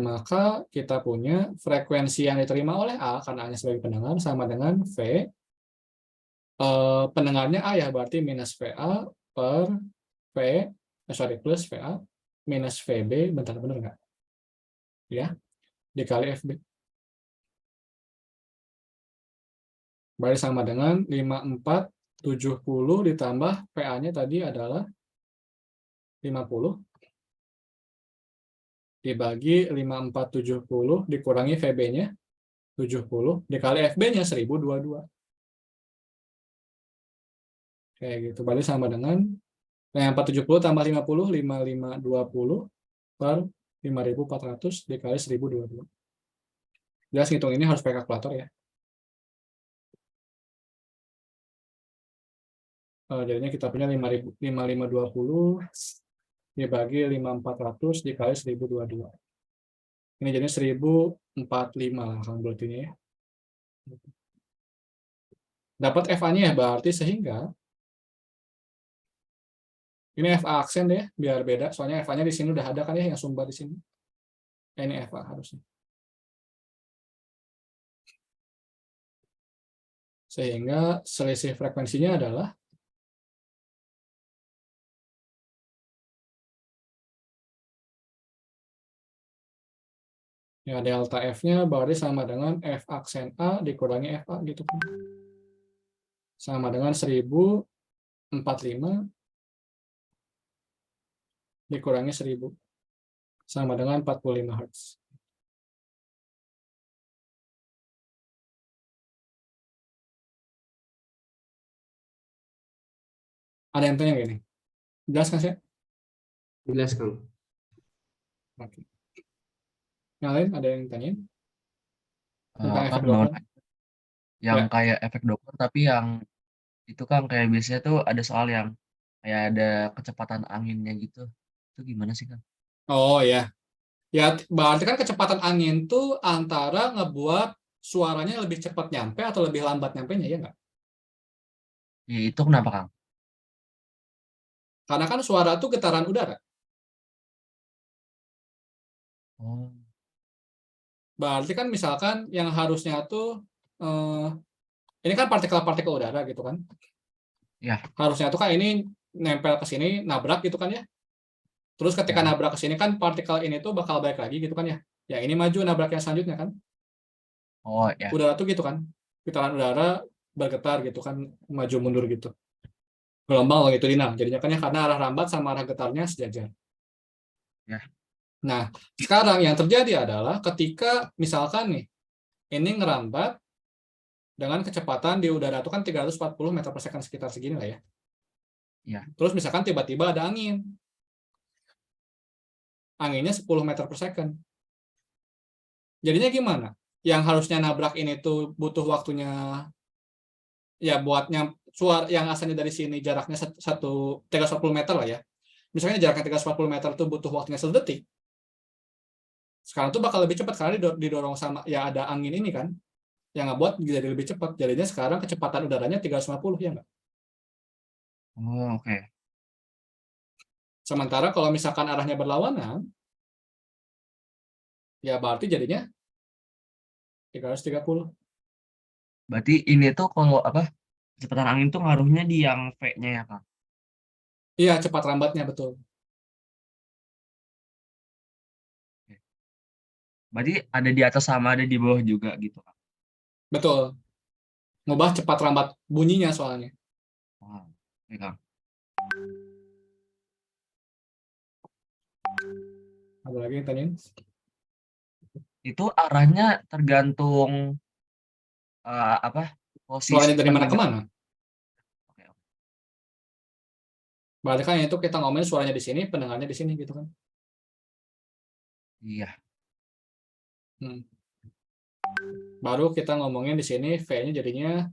Maka kita punya frekuensi yang diterima oleh A, karena A-nya sebagai pendengar, sama dengan V. Pendengarnya A ya, berarti minus VA per plus VA minus VB, bentar, bener nggak? Ya, dikali FB. Berarti sama dengan 5470 ditambah PA-nya tadi adalah 50 dibagi 5470 dikurangi VB-nya 70 dikali FB-nya 1022. Kayak gitu. Berarti sama dengan 470 tambah 50, 5520 per 5400 dikali 1022. Jelas ngitung ini harus pakai kalkulator ya. Jadinya kita punya 5520 dibagi 5400 dikali 1022. Ini jadinya 1045 lah kan berarti ini ya. Dapat FA-nya ya, berarti sehingga ini FA aksen deh, biar beda. Soalnya FA-nya di sini udah ada kan ya, yang sumber di sini. Ini FA harusnya. Sehingga selisih frekuensinya adalah ya delta F-nya berarti sama dengan F aksen A dikurangi FA gitu. Sama dengan 1045 dikurangi 1000. Sama dengan 45 Hz. Ada yang tanya gini? Jelas kan sih? Jelas, Kang. Oke. Yang lain ada yang tanyain? Tentang efek Kang, Doppler? yang Ya. kayak efek Doppler, tapi yang itu kan kayak biasanya tuh ada soal yang kayak ada kecepatan anginnya gitu. Itu gimana sih, Kang? Oh ya. Ya, berarti kan kecepatan angin tuh antara ngebuat suaranya lebih cepat nyampe atau lebih lambat nyampenya, ya nggak? Ya, itu kenapa, Kang? Karena kan suara tuh getaran udara. Oh, Berarti kan misalkan yang harusnya tuh ini kan partikel-partikel udara gitu kan. ya. Harusnya tuh kan ini nempel ke sini, nabrak gitu kan ya. Terus ketika Ya. nabrak ke sini kan partikel ini tuh bakal balik lagi gitu kan ya. Ya ini maju nabrak yang selanjutnya kan. Oh, ya. Udara tuh gitu kan. Getaran udara bergetar gitu kan, maju mundur gitu. Gelombang longitudinal. Jadinya kan ya karena arah rambat sama arah getarnya sejajar. Ya. Nah, sekarang yang terjadi adalah ketika misalkan nih, ini ngerambat dengan kecepatan di udara itu kan 340 meter per second, sekitar segini lah ya. Ya. Terus misalkan tiba-tiba ada angin. Anginnya 10 meter per second. Jadinya gimana? Yang harusnya nabrak ini tuh butuh waktunya ya buatnya suara yang asalnya dari sini jaraknya 340 meter lah ya. Misalnya jaraknya 340 meter tuh butuh waktunya 1 detik. Sekarang tuh bakal lebih cepat karena didorong sama ya ada angin ini kan yang ngebuat jadi lebih cepat. Jadinya sekarang kecepatan udaranya 350 ya enggak? Oh, oke. Sementara kalau misalkan arahnya berlawanan ya berarti jadinya 330. Berarti ini tuh kalau apa? Kecepatan angin tuh ngaruhnya di yang V-nya ya, Kang? Iya, cepat rambatnya betul. Berarti ada di atas sama ada di bawah juga gitu, Kang? Betul. Ngubah cepat rambat bunyinya soalnya. Oh, oke, Kang. Ada lagi yang tanyain? Itu arahnya tergantung apa posisi Suaranya dari mana ke pendengar. mana? Oke, oke. Berarti kan itu kita ngomongin suaranya di sini, pendengarnya di sini gitu kan. Iya, Hmm. Baru kita ngomongin di sini V-nya jadinya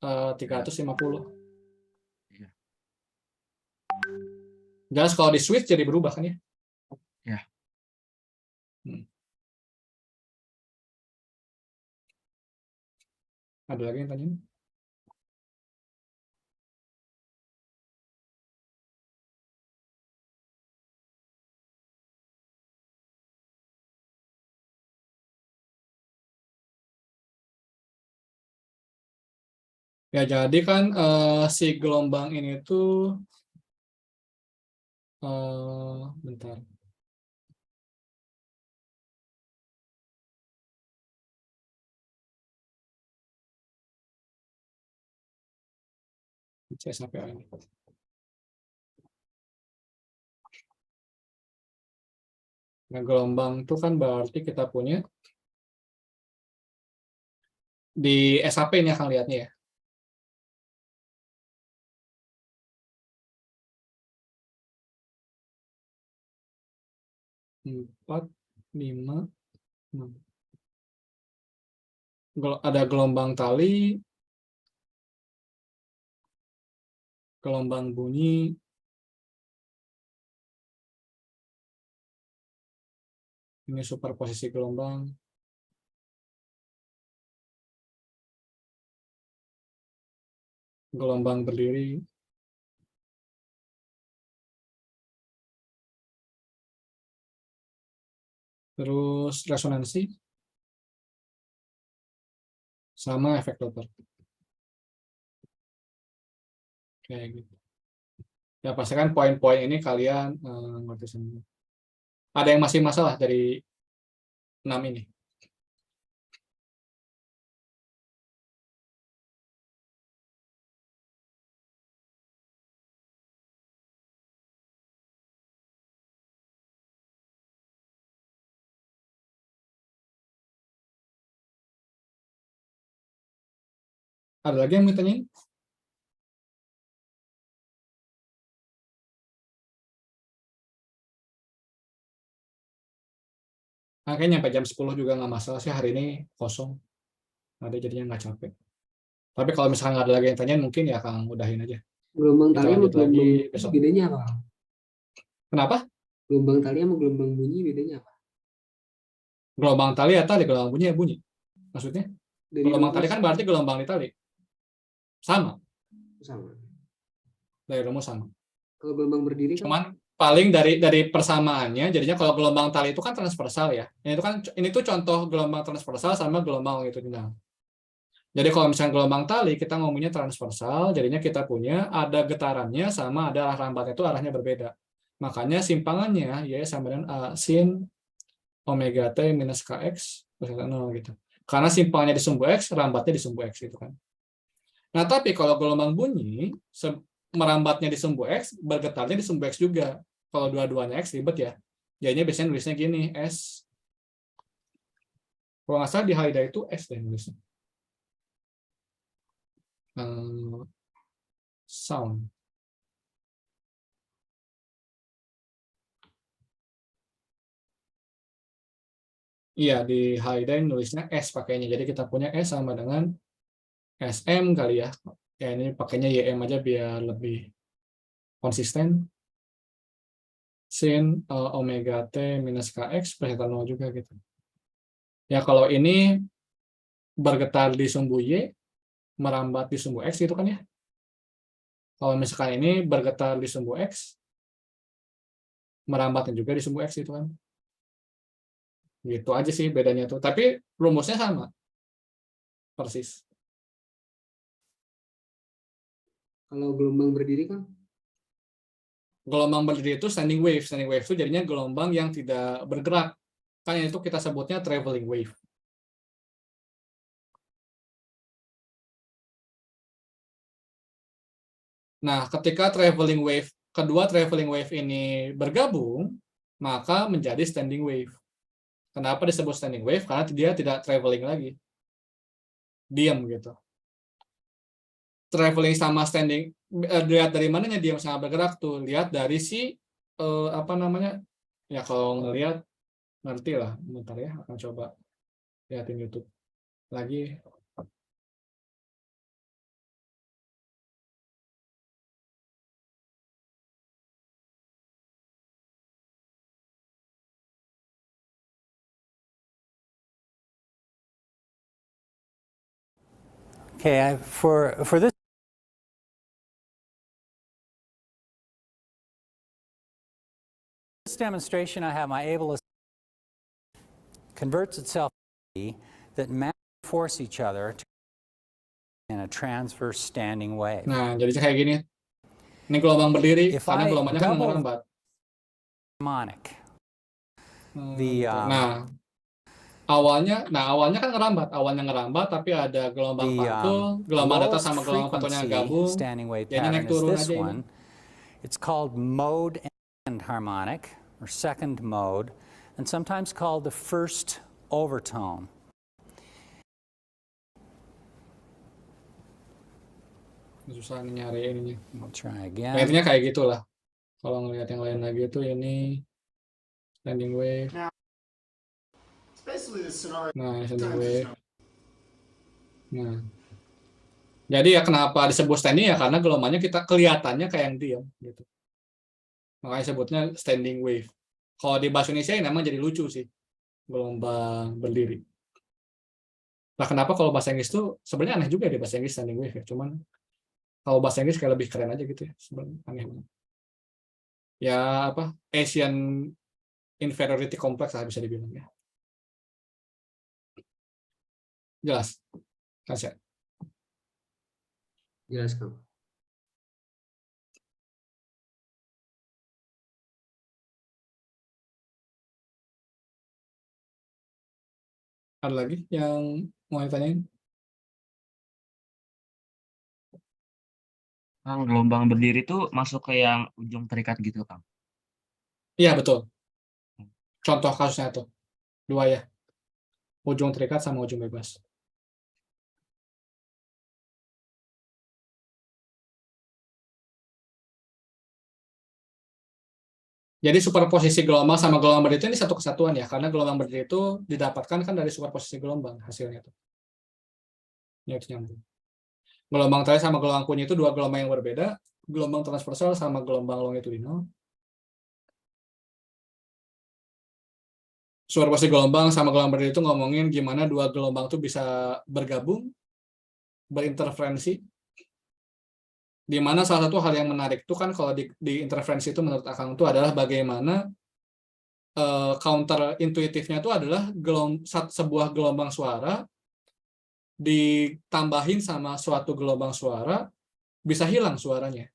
350. iya, Jelas kalau di switch jadi berubah kan ya. iya. Hmm. Ada lagi yang tanyain? Ya jadi kan si gelombang ini tuh bentar. Saya sampai ini. Nah, gelombang itu kan berarti kita punya di SAP ini akan lihatnya ya. 4, 5, 6. Ada gelombang tali, gelombang bunyi, ini superposisi gelombang, gelombang berdiri, terus resonansi, sama efek Doppler. Kayak gitu. Ya pastikan poin-poin ini kalian ngerti semua. Ada yang masih masalah dari 6 ini? Ada lagi yang mau ditanyain? Nah, kayaknya sampai jam 10 juga nggak masalah sih, hari ini kosong. Ada jadinya nggak capek. Tapi kalau misalkan nggak ada lagi yang tanyain, mungkin ya Kang udahin aja. Gelombang Kita tali sama lanjut lagi gelombang bunyi besok. bedanya apa? Kenapa? Gelombang tali sama gelombang bunyi bedanya apa? Gelombang tali ya tali, gelombang bunyi ya bunyi. Maksudnya? Dari Gelombang tali rumus kan berarti gelombang di tali. Sama, sama. dari rumus sama. Kalau gelombang berdiri kan Cuman paling dari persamaannya, jadinya kalau gelombang tali itu kan transversal ya. Ini tuh contoh gelombang transversal sama gelombang longitudinal. Jadi kalau misalnya gelombang tali kita ngomongnya transversal, jadinya kita punya ada getarannya sama ada arah rambatnya itu arahnya berbeda. Makanya simpangannya ya sama dengan sin omega t minus kx plus 0 gitu. Karena simpangannya di sumbu x, rambatnya di sumbu x gitu kan. Nah, tapi kalau gelombang bunyi merambatnya di sumbu x, bergetarnya di sumbu x juga. Kalau dua-duanya x ribet ya. Jadinya biasanya nulisnya gini, s. Kalau nggak salah di Haida itu s deh nulisnya. Sound. Iya, di Haida nulisnya s pakainya. Jadi kita punya s sama dengan sm kali ya. Ya ini pakainya ym aja biar lebih konsisten. Sin omega t minus kx plus 0 juga gitu. Ya kalau ini bergetar di sumbu y, merambat di sumbu x gitu kan ya. Kalau misalkan ini bergetar di sumbu x, merambatnya juga di sumbu x gitu kan. Gitu aja sih bedanya tuh. Tapi rumusnya sama. Persis. kalau gelombang berdiri kan Gelombang berdiri itu standing wave. Standing wave itu jadinya gelombang yang tidak bergerak. Kan itu kita sebutnya traveling wave. Nah, ketika traveling wave kedua traveling wave ini bergabung, maka menjadi standing wave. Kenapa disebut standing wave? Karena dia tidak traveling lagi. Diam gitu. Traveling sama standing, lihat dari mananya diam sama bergerak tuh. Lihat dari si, apa namanya, ya kalau ngelihat, ngerti lah. Bentar ya, akan coba lihatin YouTube lagi. Okay, for this demonstration, I have my ableist converts itself that force each other in a transverse standing wave. Nah, jadi kayak gini. Ini gelombang berdiri, If karena I gelombangnya kan double ngerambat. harmonic, Nah, awalnya kan ngerambat, tapi ada gelombang pantul, gelombang datar sama gelombang pantulnya gabung, standing wave jadi naik pattern is turun this aja ini. one. It's called mode end harmonic or second mode, and sometimes called the first overtone. Susah nih nyari ininya. We'll try Nah, again. intinya kayak gitulah. Kalau ngelihat yang lain lagi itu ini standing wave. It's basically the scenario. Nah, standing wave. Nah, jadi ya kenapa disebut standing ya karena gelombangnya kita kelihatannya kayak yang diam gitu. Makanya sebutnya standing wave. Kalau di bahasa Indonesia ini memang jadi lucu sih, gelombang berdiri. Nah, kenapa kalau bahasa Inggris tuh sebenarnya aneh juga di bahasa Inggris standing wave ya. Cuman kalau bahasa Inggris kayak lebih keren aja gitu ya, sebenarnya aneh banget. Ya apa? Asian inferiority complex lah bisa dibilang ya. Jelas? Kasih. Jelas, Kang. Ada lagi yang mau ditanyain? Kang, gelombang berdiri tuh masuk ke yang ujung terikat gitu, Kang. Iya, betul. Contoh kasusnya tuh. Dua ya. Ujung terikat sama ujung bebas. Jadi superposisi gelombang sama gelombang berdiri ini satu kesatuan ya, karena gelombang berdiri itu didapatkan kan dari superposisi gelombang hasilnya tuh. Ya, itu nyambung. Gelombang terakhir sama gelombang kunci itu dua gelombang yang berbeda, gelombang transversal sama gelombang longitudinal. Superposisi gelombang sama gelombang berdiri itu ngomongin gimana dua gelombang itu bisa bergabung, berinterferensi. Di mana salah satu hal yang menarik itu kan kalau di interferensi itu menurut Akang itu adalah bagaimana counter intuitifnya itu adalah sebuah gelombang suara ditambahin sama suatu gelombang suara bisa hilang suaranya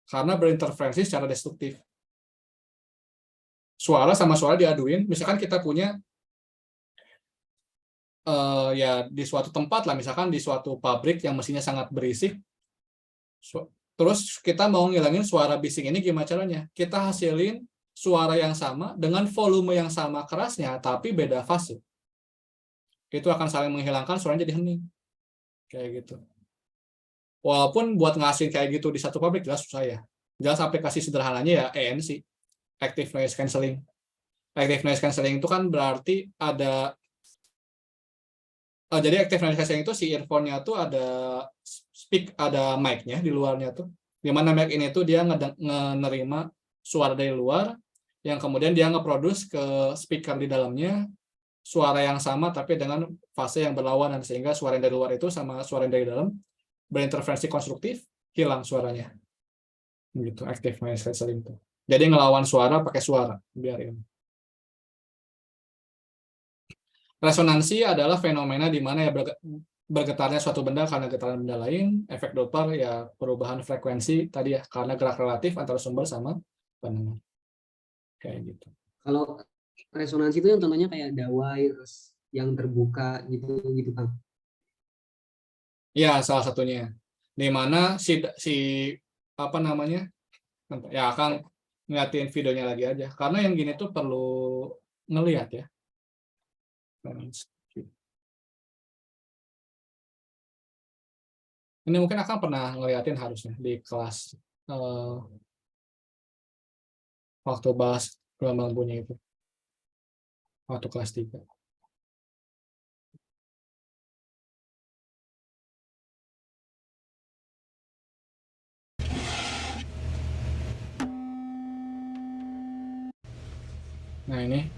karena berinterferensi secara destruktif. Suara sama suara diaduin, misalkan kita punya ya di suatu tempat lah, misalkan di suatu pabrik yang mesinnya sangat berisik. Terus kita mau ngilangin suara bising ini gimana caranya? Kita hasilin suara yang sama dengan volume yang sama kerasnya, tapi beda fase. Itu akan saling menghilangkan suaranya jadi hening. Kayak gitu. Walaupun buat ngasih kayak gitu di satu pabrik jelas susah ya. Jelas aplikasi sederhananya ya ANC, Active Noise Cancelling. Active Noise Cancelling itu kan berarti ada jadi Active Noise Cancelling itu si earphone-nya tuh ada mic-nya di luarnya tuh. Di mana mic ini tuh dia menerima suara dari luar yang kemudian dia nge-produce ke speaker di dalamnya suara yang sama tapi dengan fase yang berlawanan sehingga suara yang dari luar itu sama suara yang dari dalam berinterferensi konstruktif, hilang suaranya. Gitu, Active Noise Cancelling itu. Jadi ngelawan suara pakai suara, biarin. Resonansi adalah fenomena di mana ya bergetarnya suatu benda karena getaran benda lain, efek Doppler ya perubahan frekuensi tadi ya karena gerak relatif antara sumber sama pendengar. Kayak gitu. Kalau resonansi itu yang contohnya kayak dawai terus yang terbuka gitu Kang. Ya, salah satunya. Di mana si apa namanya? Ya akan ngeliatin videonya lagi aja. Karena yang gini tuh perlu ngelihat ya. Ini mungkin akan pernah ngeliatin harusnya di kelas waktu bahas gelombang bunyi itu. Waktu kelas 3. Nah ini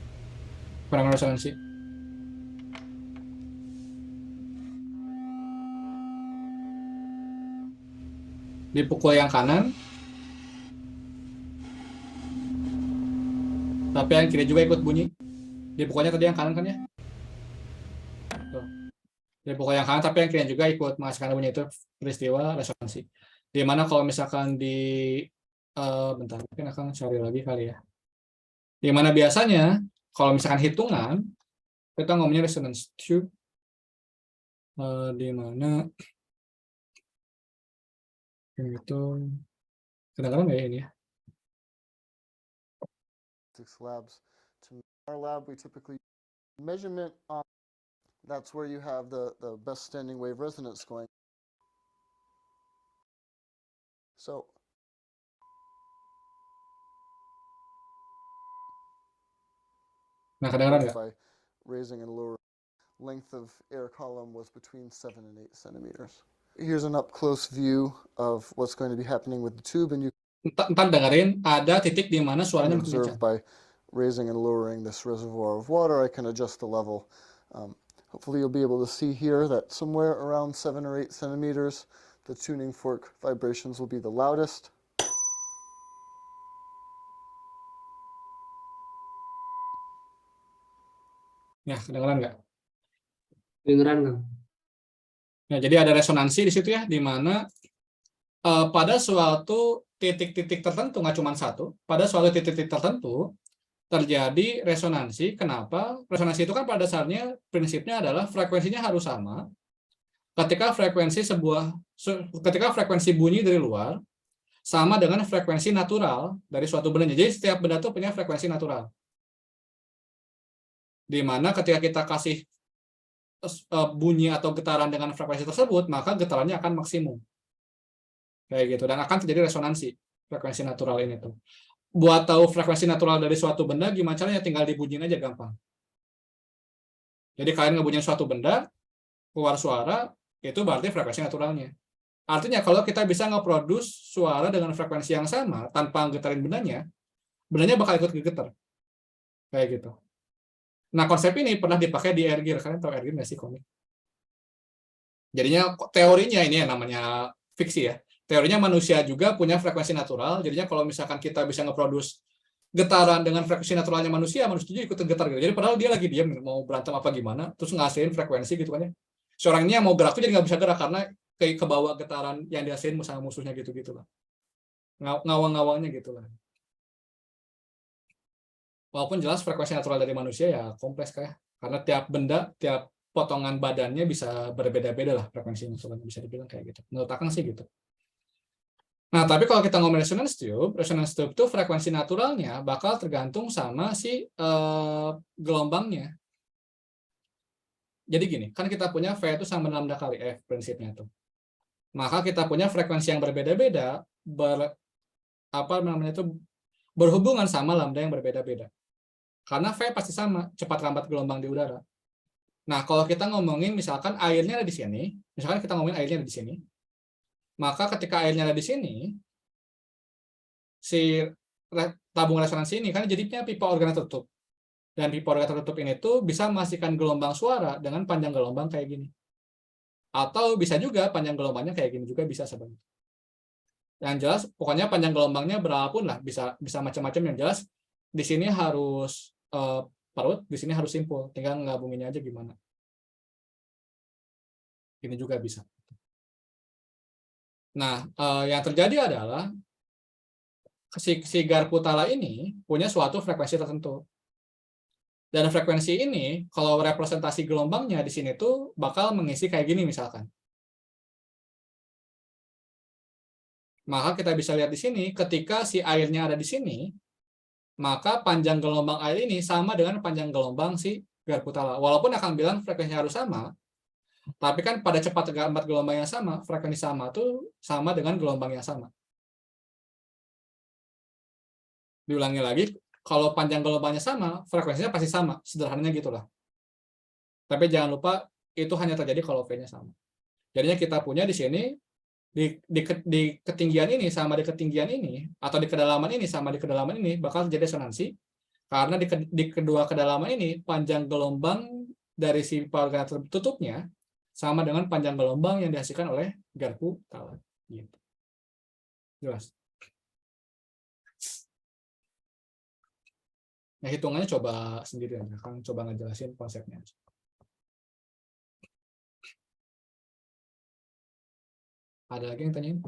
kurang resonansi. Dipukul yang kanan, tapi yang kiri juga ikut bunyi. Dipukulnya tadi yang kanan kan ya? Tuh. Dipukul yang kanan, tapi yang kiri juga ikut menghasilkan bunyi, itu peristiwa resonansi. Dimana kalau misalkan di bentar, mungkin akan cari lagi kali ya. Dimana biasanya kalau misalkan hitungan kita ngomongnya resonance tube, di mana itu kedengaran nggak ya ini ya? labs. To our lab, we typically measurement on. That's where you have the best standing wave resonance going. So Nah, kedengaran nggak? by raising and lowering, length of air column was between 7 and 8 centimeters. Here's an up close view of what's going to be happening with the tube, and you Ntar dengerin ada titik di mana can suaranya makin observe kencang. by raising and lowering this reservoir of water. I can adjust the level. Hopefully you'll be able to see here that somewhere around 7 or 8 centimeters, the tuning fork vibrations will be the loudest. Ya, kedengaran nggak? Kedengeran Kang? Ya, jadi ada resonansi di situ ya, di mana pada suatu titik-titik tertentu, nggak cuma satu, pada suatu titik-titik tertentu terjadi resonansi. Kenapa? Resonansi itu kan pada dasarnya prinsipnya adalah frekuensinya harus sama. Ketika frekuensi bunyi dari luar sama dengan frekuensi natural dari suatu benda. Jadi setiap benda itu punya frekuensi natural. Di mana ketika kita kasih bunyi atau getaran dengan frekuensi tersebut, maka getarannya akan maksimum. Kayak gitu. Dan akan terjadi resonansi frekuensi natural ini tuh. Buat tahu frekuensi natural dari suatu benda, gimana caranya? Tinggal dibunyiin aja, gampang. Jadi kalian ngebunyiin suatu benda, keluar suara, itu berarti frekuensi naturalnya. Artinya kalau kita bisa ngeproduce suara dengan frekuensi yang sama, tanpa getarin bendanya bakal ikut getar. Kayak gitu. Nah, konsep ini pernah dipakai di Airgear. Kalian tahu Airgear nggak sih, komik? Jadinya teorinya ini ya namanya fiksi ya. Teorinya manusia juga punya frekuensi natural. Jadinya kalau misalkan kita bisa ngeproduce getaran dengan frekuensi naturalnya manusia juga ikut getar gitu. Jadi padahal dia lagi diam mau berantem apa gimana, terus ngasihin frekuensi gitu kan ya. Si orang ini yang mau gerak tuh jadi nggak bisa gerak karena kayak kebawa getaran yang dihasilin sama musuhnya gitu-gitu lah. Ngawang-ngawangnya gitu lah. Walaupun jelas frekuensi natural dari manusia ya kompleks kayak, karena tiap benda, tiap potongan badannya bisa berbeda-beda lah frekuensinya, bisa dibilang kayak gitu. Menurut Akang sih gitu. Nah, tapi kalau kita ngomong resonance tube tuh frekuensi naturalnya bakal tergantung sama si gelombangnya. Jadi gini, kan kita punya V itu sama lambda kali F prinsipnya tuh. Maka kita punya frekuensi yang berbeda-beda berhubungan sama lambda yang berbeda-beda. Karena V pasti sama, cepat lambat gelombang di udara. Nah, kalau kita ngomongin misalkan airnya ada di sini, misalkan kita ngomongin airnya ada di sini, maka ketika airnya ada di sini, si tabung resonansi ini kan jadinya pipa organ tertutup. Dan pipa organ tertutup ini tuh bisa menghasilkan gelombang suara dengan panjang gelombang kayak gini. Atau bisa juga panjang gelombangnya kayak gini juga bisa sebenarnya. Yang jelas, pokoknya panjang gelombangnya berapapun lah, bisa macam-macam. Yang jelas, di sini harus parut, di sini harus simpul. Tinggal ngabunginnya aja gimana. Ini juga bisa. Nah, yang terjadi adalah si garpu tala ini punya suatu frekuensi tertentu. Dan frekuensi ini, kalau representasi gelombangnya di sini tuh bakal mengisi kayak gini misalkan. Maka kita bisa lihat di sini, ketika si airnya ada di sini, maka panjang gelombang air ini sama dengan panjang gelombang si garpu tala. Walaupun akan bilang frekuensinya harus sama, tapi kan pada cepat lambat gelombang yang sama, frekuensi sama itu sama dengan gelombang yang sama. Diulangi lagi, kalau panjang gelombangnya sama, frekuensinya pasti sama, sederhananya gitulah. Tapi jangan lupa, itu hanya terjadi kalau V-nya sama. Jadinya kita punya di sini, di ketinggian ini sama di ketinggian ini, atau di kedalaman ini sama di kedalaman ini, bakal terjadi resonansi, karena di kedua kedalaman ini, panjang gelombang dari si paragangan tertutupnya, sama dengan panjang gelombang yang dihasilkan oleh garpu tala. Gitu. Jelas? Nah, hitungannya coba sendiri aja, kan coba ngejelasin konsepnya. Ada lagi yang tanyain?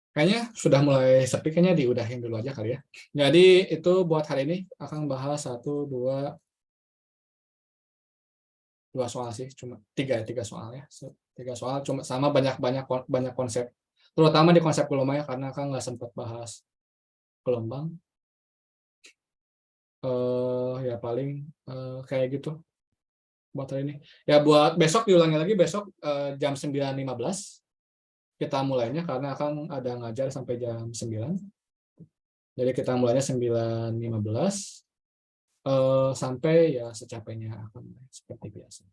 Kayaknya sudah mulai sepi, kayaknya diudahin dulu aja kali ya. Jadi itu buat hari ini akan bahas 1, 2 soal sih, cuma 3 soal ya. 3 soal cuma sama banyak konsep. Terutama di konsep gelombang ya, karena kan nggak sempat bahas gelombang. Ya paling kayak gitu buat hari ini. Ya buat besok diulangi lagi, besok jam 9.15 kita mulainya, karena akan ada ngajar sampai jam 9. Jadi kita mulainya 9.15 sampai ya secapainya akan seperti biasa.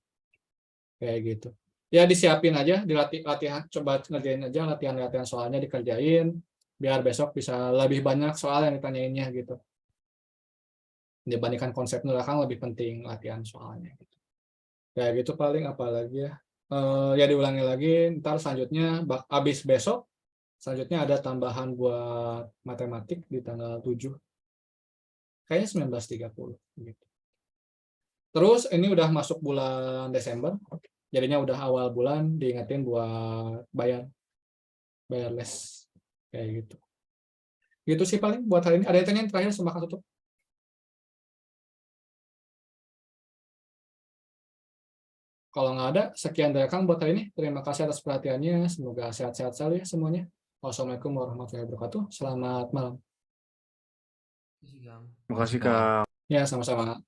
Kayak gitu. Ya disiapin aja, latihan, coba ngerjain aja latihan soalnya, dikerjain biar besok bisa lebih banyak soal yang ditanyainnya gitu. Dibandingkan konsepnya kan lebih penting latihan soalnya gitu. Kayak gitu paling, apalagi ya. Ya diulangi lagi, ntar selanjutnya habis besok selanjutnya ada tambahan buat matematik di tanggal 7. Kayaknya 19.30 gitu. Terus ini udah masuk bulan Desember. Jadinya udah awal bulan, diingetin buat bayar les kayak gitu. Gitu sih paling buat hari ini. Ada yang tanya yang terakhir sebelum tutup? Kalau nggak ada, sekian dari Kang buat hari ini. Terima kasih atas perhatiannya. Semoga sehat-sehat selalu ya semuanya. Wassalamualaikum warahmatullahi wabarakatuh. Selamat malam. Terima kasih, Kak. Ya, sama-sama.